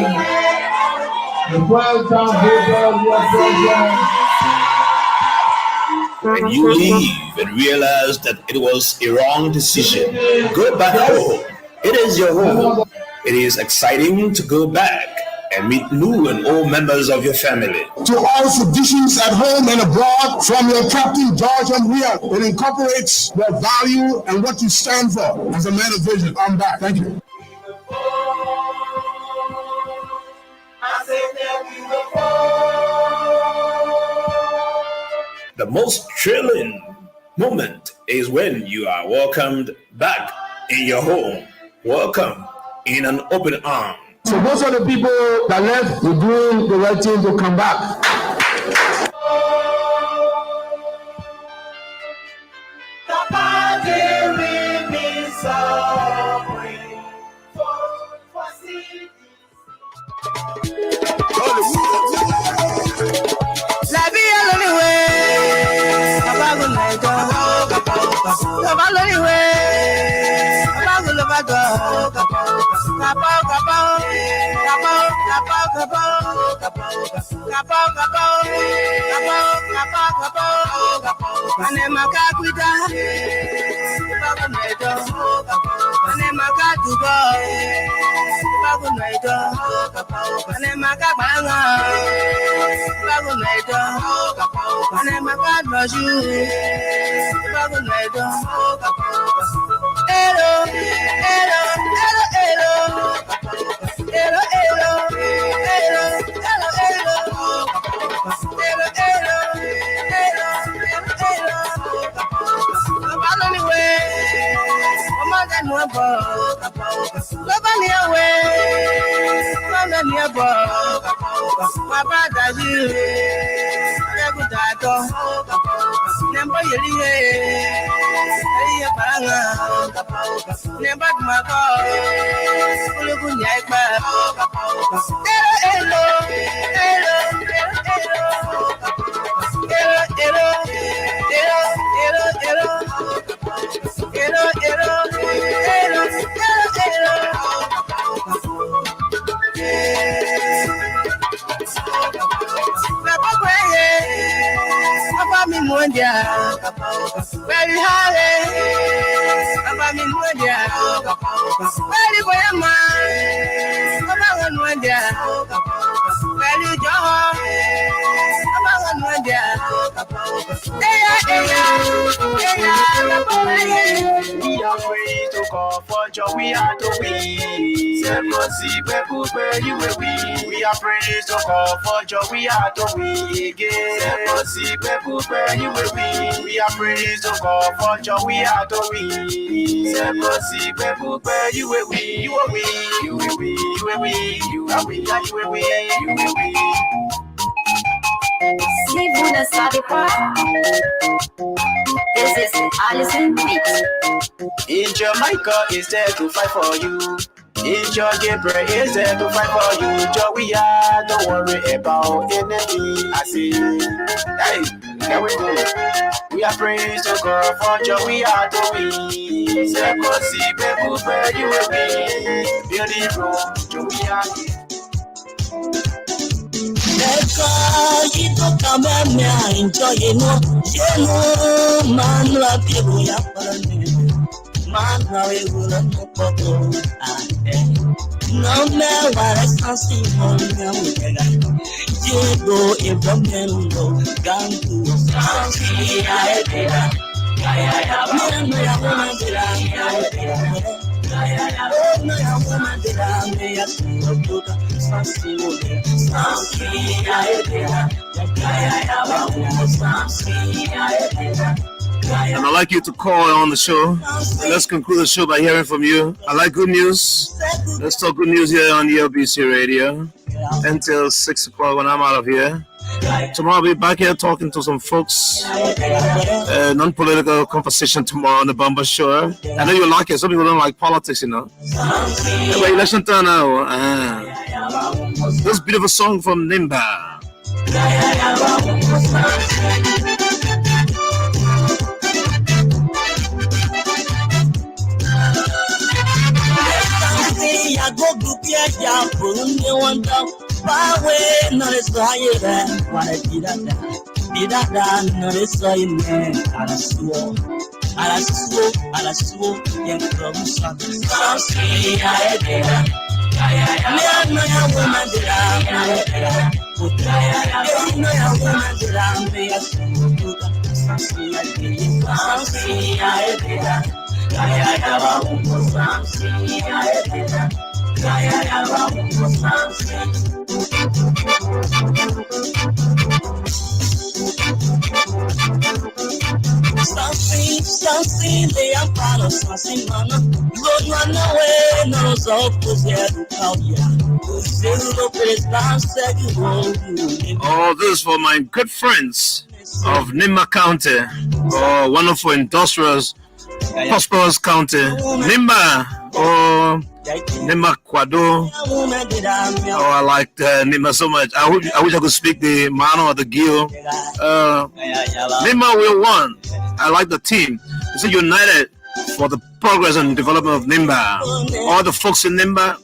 the 12-town voters who are present. When you leave and realize that it was a wrong decision, go back home. It is your home. It is exciting to go back and meet new and old members of your family. To all traditions at home and abroad, from your captain George Manenwia, it incorporates your value and what you stand for as a man of vision. I'm back. Thank you. The most thrilling moment is when you are welcomed back in your home. Welcome in an open arm. So those are the people that left, you're doing the right thing to come back. and I'm a god was you. Hello, hello, hello, hello. Hello, hello, hello, hello, hello. Hello, hello, hello, hello. I'm on the way. I'm on the new boat. Love on your way. From the new boat. My brother, you. Never that go. Never you leave. Never my God. Look on your back. Hello, hello, hello, hello. Hello, hello, hello, hello, hello. Hello, hello, hello, hello, Papa mi mondia, very high. Papa mi mondia, very boyama. Papa mi mondia, very joy. Papa mi mondia, we are free to call for joy. We are to win. We are free to call for joy. We are to win again. We are free to call for joy. We are to win. You will win. You will win. You will win. You will win. You will win. You will win. You will win. Si vous ne savez pas, this is Allison Beats. In Jamaica is there to fight for you. In your Gabriel is there to fight for you. Joe, we are, don't worry about anything. I see. Hey, there we go. We are praised to God for Joe, we are doing. Say, go see, people, where you will be. Beautiful, Joe, we are here. You come and enjoy you know, man, love you, ya man, now you will not go. No matter what I can see on you go in the middle, gun to And I'd like you to call on the show. Let's conclude the show by hearing from you. I like good news. Let's talk good news here on ELBC Radio until 6 o'clock when I'm out of here. Tomorrow I'll be back here talking to some folks. Non-political conversation tomorrow on the Bumper Show. I know you like it. Some people don't like politics, you know. Anyway, election time now. This beautiful song from Nimba. I go to be a young one down. Way, not as higher. What I did that, not as I in there. I swore, and from something. I did. I know your woman did I something they are part of something, man. Don't run away, no, so push it out, yeah. Oh, this is for my good friends of Nimba County, or wonderful industrious, prosperous county, Nimba, or Nimba Kwado. Oh, I like Nimba so much. I wish I could speak the Mano or the Gil. Nimba will won. I like the team. It's united for the progress and development of Nimba. All the folks in Nimba,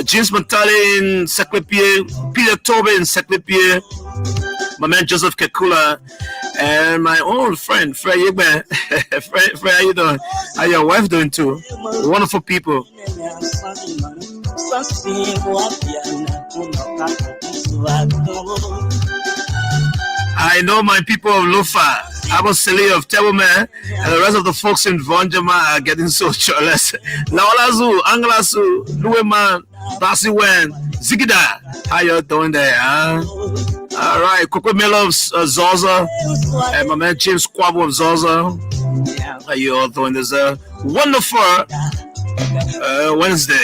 James Matali in Seklepie, Peter Tobe in Seklepie, my man Joseph Kekula, and my old friend Fred Yegbe. Fred, how you doing? How your wife doing too? Wonderful people. I know my people of Lufa, Aboseli of Tebome, and the rest of the folks in Vonjama are getting so jealous. Laolazu, Anglasu, Lueman, Basiwen, Zigida. How you doing there, huh? All right, Coco Miller of Zoza, and my man James Quabo of Zoza. How you all doing this wonderful Wednesday?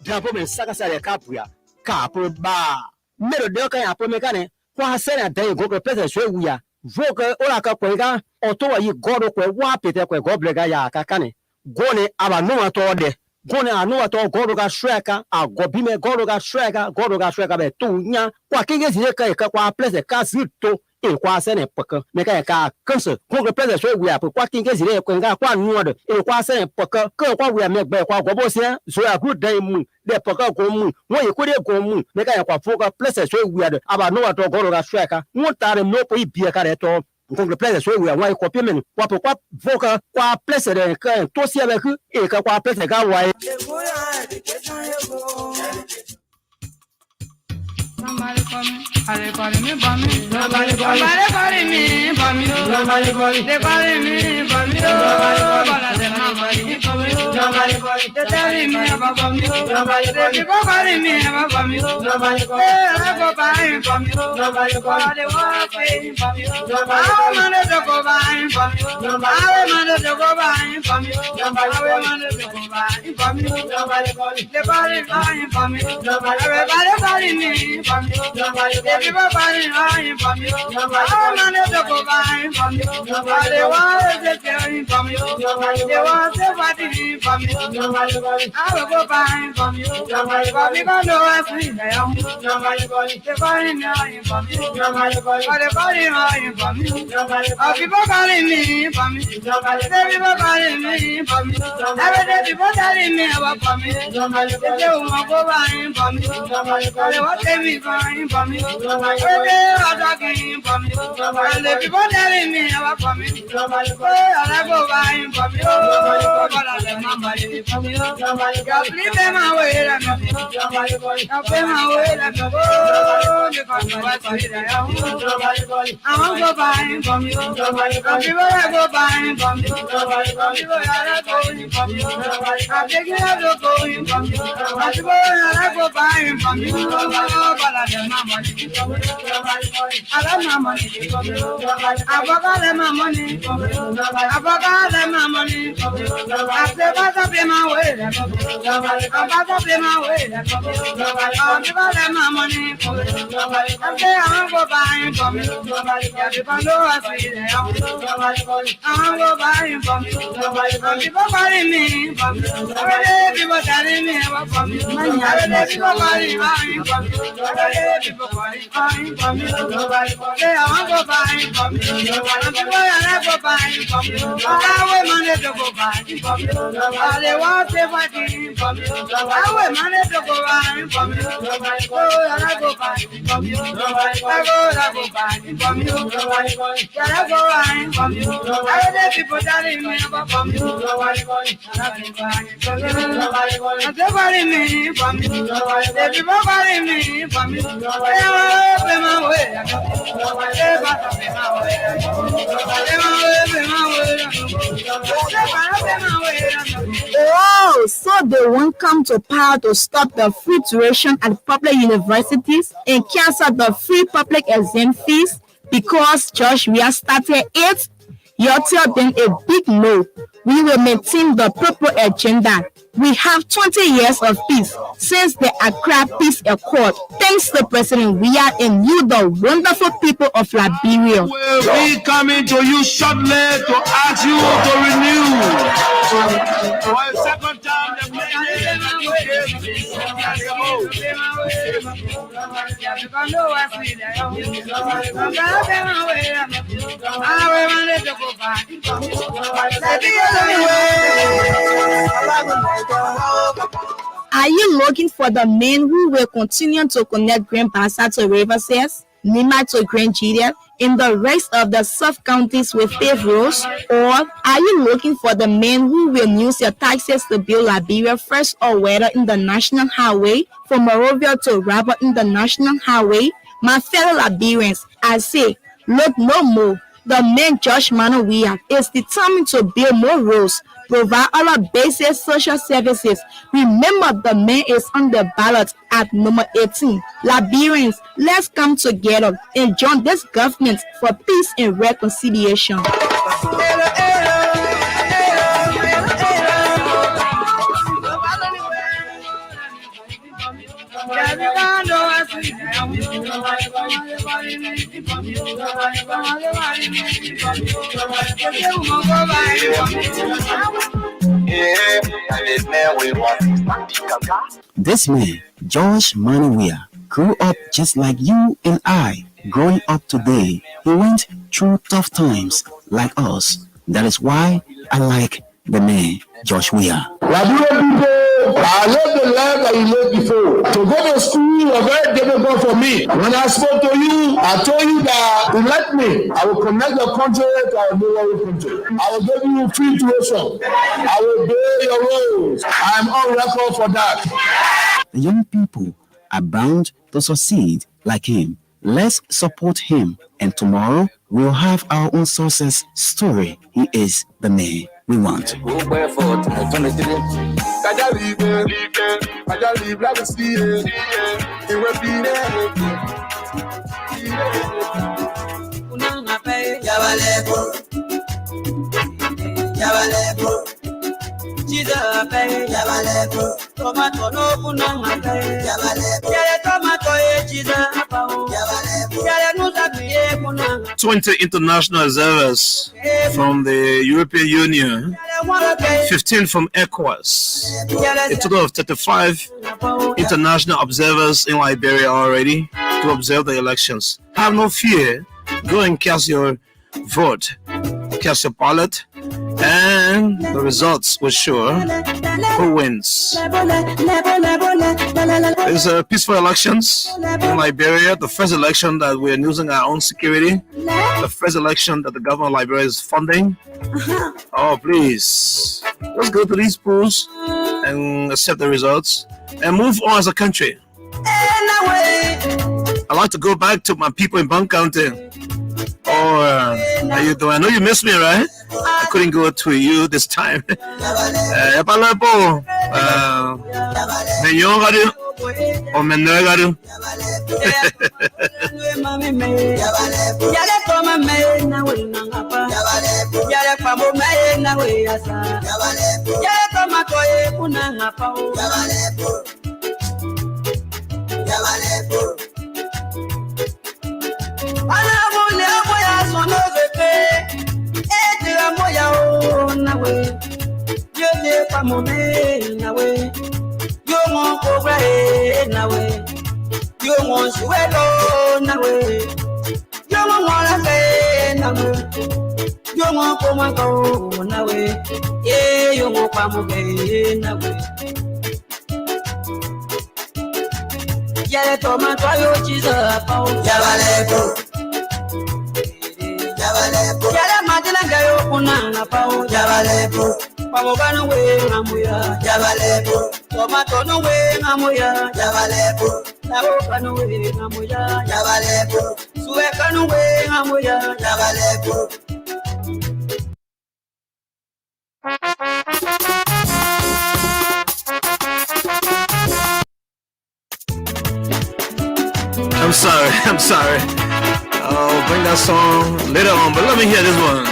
Drapo men saka sa kapuya kapu ba mero de kan apo mekane kwa sena de go pese so wuya voke ora ka kwega oto wa yi godo kwe wa pete kwe goblega ya kakane gone aba no ato de gone anu ato godo ga shreka a gobime godo ga shreka be tunya kwa kenge zile ka kwa place ka zito e kwa sene peke meka ka kanse go pese so wuya kwa kenge zile kwenga kwa nuode e kwa sene peke ko kwa wuya megbe kwa gobo se so ya good day mu de paka ko mu won ye ko de ko mu me ka ya kwa foka place so weird aba no wato goro ga strike won tare no po ibia ka de to nkongle place so weird won ko piemen kwa po kwa foka kwa place de ka to si avec e ka kwa place ga wa Somebody call me, they calling me for me. Somebody calling me for me. Somebody calling me for me. But them not money for me. Somebody calling, they telling me about me. Somebody people calling me about me. Somebody calling, they go buying for me. Somebody calling, they want paying for me. I want to go buying for me. I want to go buying for me. I want to go buying for me. Somebody calling, they buying for me. Everybody calling me. Everybody lying from you. I'm not to go buying from you. They want to carry from you. They want to fight from you. I will go buying from you. But because no one free, I am. They calling lying from you. But they calling lying from you. People calling me from you. People calling me from you. Every day people telling me about from you. They say, oh, go buying from you. They want to be buying from you. They are talking from you. And the people telling me about from you. I go buying from you. But I let my money from you. Just leave them away. I'll pay my way. Let me go. Because my wife is there. I won't go buying from you. And people are go buying from you. People are going from you. I'm taking out the going from you. And people are go buying from you. But I let my money from you. I let my money from you. I forgot my money from you. I forgot my money from you. I say, but I pay my way. I'm about to pay my way. I'm about to my money from you. I say, I'm go buying from you. Yeah, people know I see it. I'm go buying from you. People calling me from you. Every day people telling me about from you. Every day people calling from you. Every day people calling from you. Say, I want to buy from you. And people are go buying from you. I will manage to go buying from you. They want to fight from you. I will manage to go buying from you. Oh, I go buying from you. I go buying from you. I go buying from you. Every day people telling me about from you. I go buying from you. And they calling me from you. They people calling me from you. They want to play my way. Oh, so they won't come to power to stop the free tuition at public universities and cancel the free public exam fees because Josh we are started it. You tell them a big no. We will maintain the proper agenda. We have 20 years of peace since the Accra Peace Accord. Thanks to President Weah and you, the wonderful people of Liberia. We'll be coming to you shortly to ask you to renew. For a second time, the Are you looking for the men who will continue to connect Grand Bassa to Riverside, Nima to Grand Jide, and the rest of the sub-counties with paved roads? Or are you looking for the men who will use your taxes to build Liberia first or whether in the National Highway, from Morovia to Rabat in the National Highway? My fellow Liberians, I say, look no more. The man Josh Manawia is determined to build more roads, provide other basic social services. Remember, the man is on the ballot at number 18. Liberians, let's come together and join this government for peace and reconciliation. This man, George Manawia, grew up just like you and I. Growing up today, he went through tough times like us. That is why I like the man, George Weah. I love the life that you lived before. To go to school was very difficult for me. When I spoke to you, I told you that you let me. I will connect the country to our neighboring country. I will give you free tuition. I will pay your roads. I am on record for that. The young people are bound to succeed like him. Let's support him, and tomorrow we'll have our own success story. He is the man we want. "20 international observers from the European Union, 15 from ECOWAS, a total of 35 international observers in Liberia already to observe the elections. Have no fear. Go and cast your vote, cast your ballot, and the results will show who wins." It's peaceful elections in Liberia, the first election that we are using our own security, the first election that the government of Liberia is funding. Oh, please, let's go to these polls and accept the results and move on as a country. I'd like to go back to my people in Bank County. How you doing? I know you missed me, right? I couldn't go to you this time. I'm sorry. I'll bring that song later on, but let me hear this one.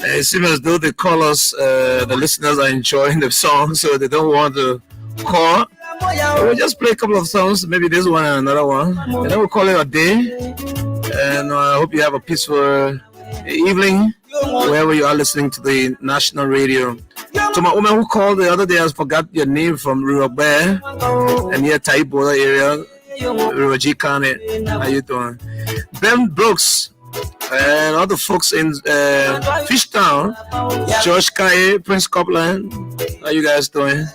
It seems as though the callers, the listeners are enjoying the song, so they don't want to call. We'll just play a couple of songs, maybe this one and another one, and then we'll call it a day. And I hope you have a peaceful evening wherever you are listening to the national radio. To my woman who called the other day, I forgot your name, from River Bear and near Tai border area, River G County. How you doing? Ben Brooks and all the folks in Fishtown, George Kaye, Prince Copeland. How you guys doing?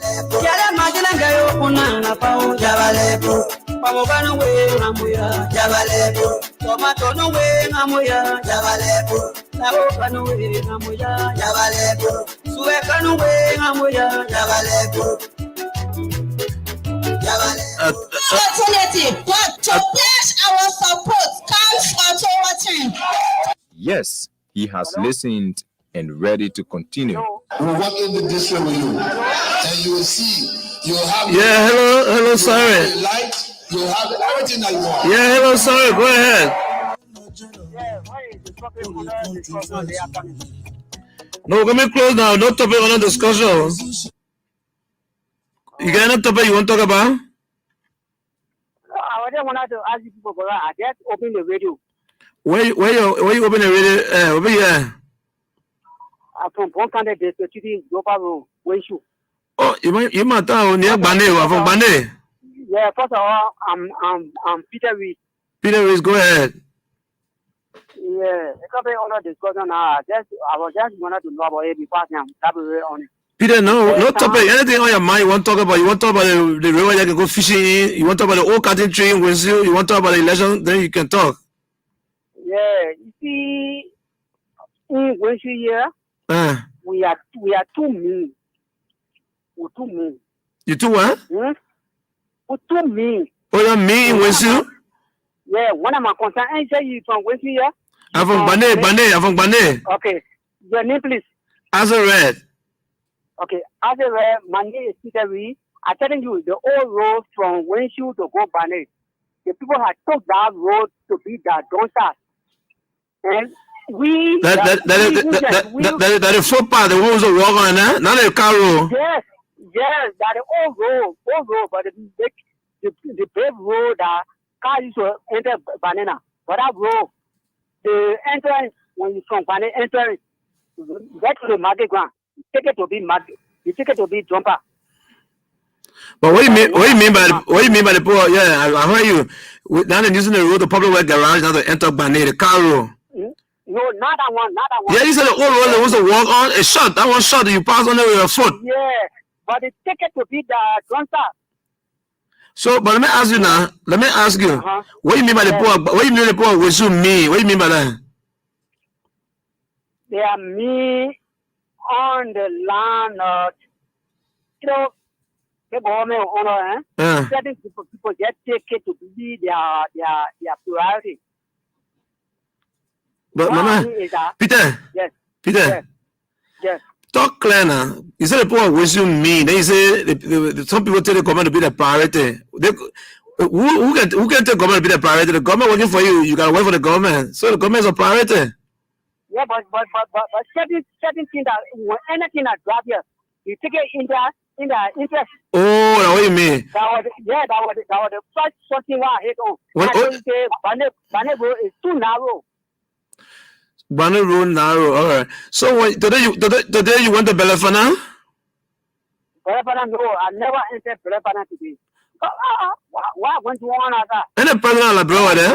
Alternative, but to pledge our support comes at our time. Yes, he has listened and ready to continue. We'll walk in the district with you, and you will see. You'll have hello, sorry. Light. You'll have everything that you want. Yeah, hello, sorry. Go ahead. No, let me close now. No topic on the discussion. You got any topic you want to talk about? I just wanted to ask you people, but I just open the radio. Where you open the radio? Over here. From one kind of district, global Wenshu. Oh, you might tell near Bande or from Bande. Yeah, first of all, I'm Peter Reed. Peter Reed, go ahead. Yeah, a couple of other discussion. I was just wanted to know about it before I'm on it. Peter, no topic. Anything on your mind you want to talk about? You want to talk about the river you can go fishing in? You want to talk about the old cotton tree in Windsor? You want to talk about the election? Then you can talk. Yeah, you see, in Windsor here, we are too mean. We're too mean. You too what? We're too mean. Oh, you're mean in Windsor? Yeah, one of my concerns. I say you from Windsor here. I'm from Bande. I'm from Bande. Okay, your name, please. Azareth. Okay, Azareth, my name is Peter Reed. I'm telling you, the old road from Windsor to go Bande, the people had took that road to be that don'ters. And we... That is footpath, the ones who walk on, not the car road. Yes, that the old road, but the big road that cars used to enter Banana. But that road, the entrance, when you from Banana, entrance, get to the market ground. You take it to be market. You take it to be jumper. But what do you mean by the poor? Yeah, I heard you. Now they're using the road, the public way garage, now they enter Banana, the car road. No, not that one. Yeah, you said the old road they want to walk on, a shot. That one shot, you pass on it with your foot. Yeah, but the ticket to be the jumper. So, but let me ask you now. What do you mean by the poor? What do you mean by the poor? What do you mean? What do you mean by that? They are me on the land of, the government owner. Certain people get ticket to be their priority. But Mama, Peter. Yes. Peter. Yes. Talk clear now. You said the poor what you mean? They say some people tell the government to be the priority. Who can tell the government to be the priority? The government working for you. You gotta work for the government. So the government is a priority. Yeah, but certain things that when anything that drive here, you take it in the interest. Oh, now what you mean? That was the first something I hate on. Bane Road is too narrow. Bane Road narrow. All right. So today you went to Belefana? Belefana, no, I never entered Belefana today. What went on at that? And the president of the bro there.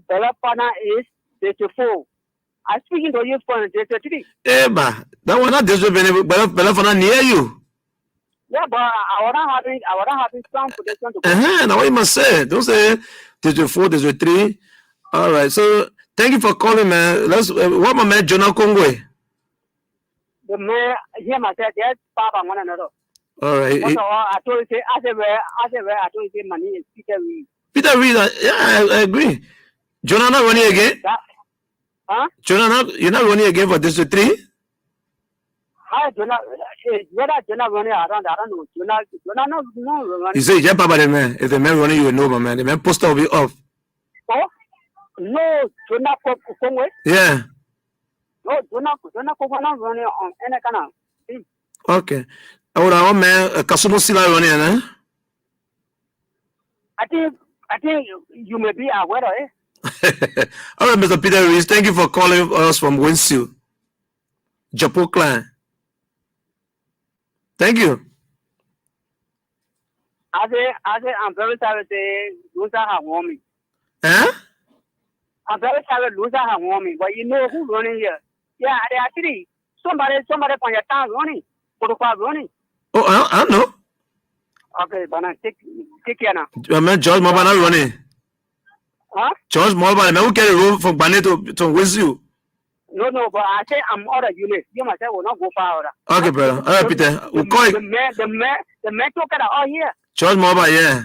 Bella partner is 34. I'm speaking to you for 33. Eh, that one not this Bella for near you. Yeah, but I wanna have some protection to Now what you must say? Don't say 34, 33. All right. So thank you for calling, man. Let's what my man Jonah Kongwe. The man here myself, yes, Papa one another. All right. I told you, I told you, money is Peter Reed. Peter Reed, yeah, I agree. Jonah not running again? Huh? Jonah, you're not running again for District 3? Hi, Jonah. Whether Jonah running around, I don't know. Jonah no running. You say, yeah, Papa, the man. If the man running, you will know, my man. The man poster will be off. Oh? No, Jonah Kongwe? Yeah. No, Jonah Kongwe not running on any kind of thing. Okay. Our man, Kasumo Sila running, eh? I think you may be aware of it. All right, Mr. Peter Rees, thank you for calling us from Winsu, Japo Clan. Thank you. I say, I'm very sorry to say, Lusa have warned me. Huh? I'm very sorry, Lusa have warned me. But you know who's running here? Yeah, they actually, somebody from your town running. Running. Oh, I don't know. Okay, but now take care now. Man, George Mobile not running. Huh? George Mobile, man, who carry road from Bane to Winsu? No, but I say I'm other unit. You myself will not go far. Okay, brother. All right, Peter. We'll call it. The man took it all here. George Mobile, yeah.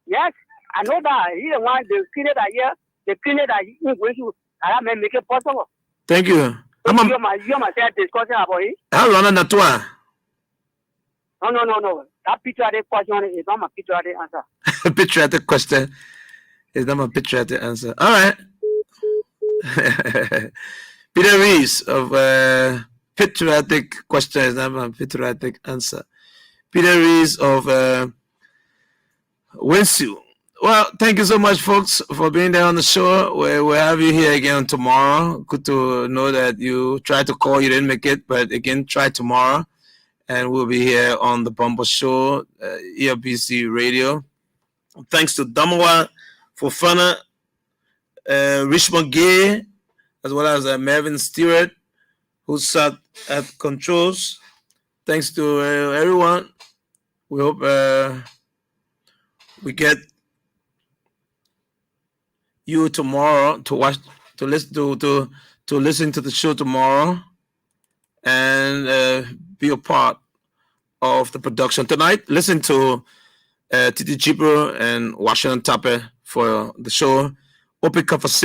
Yes, I know that. He's the one, the cleaner that here, the cleaner that he going to, I may make it possible. Thank you. You myself discussing about it. I'm running that one. No. That patriotic question is not my patriotic answer. Patriotic question is not my patriotic answer. All right. Peter Rees of patriotic question is not my patriotic answer. Peter Rees of Winsu. Well, thank you so much, folks, for being there on the show. We'll have you here again tomorrow. Good to know that you tried to call, you didn't make it, but again, try tomorrow. And we'll be here on the Bumble Show, ELBC Radio. Thanks to Damawa Fofana, Richmond Gay, as well as Mervyn Stewart, who sat at controls. Thanks to everyone. We hope we get you tomorrow to watch, to listen to the show tomorrow, and be a part of the production tonight. Listen to Titi Jibro and Washington Tape for the show. Open Conversation.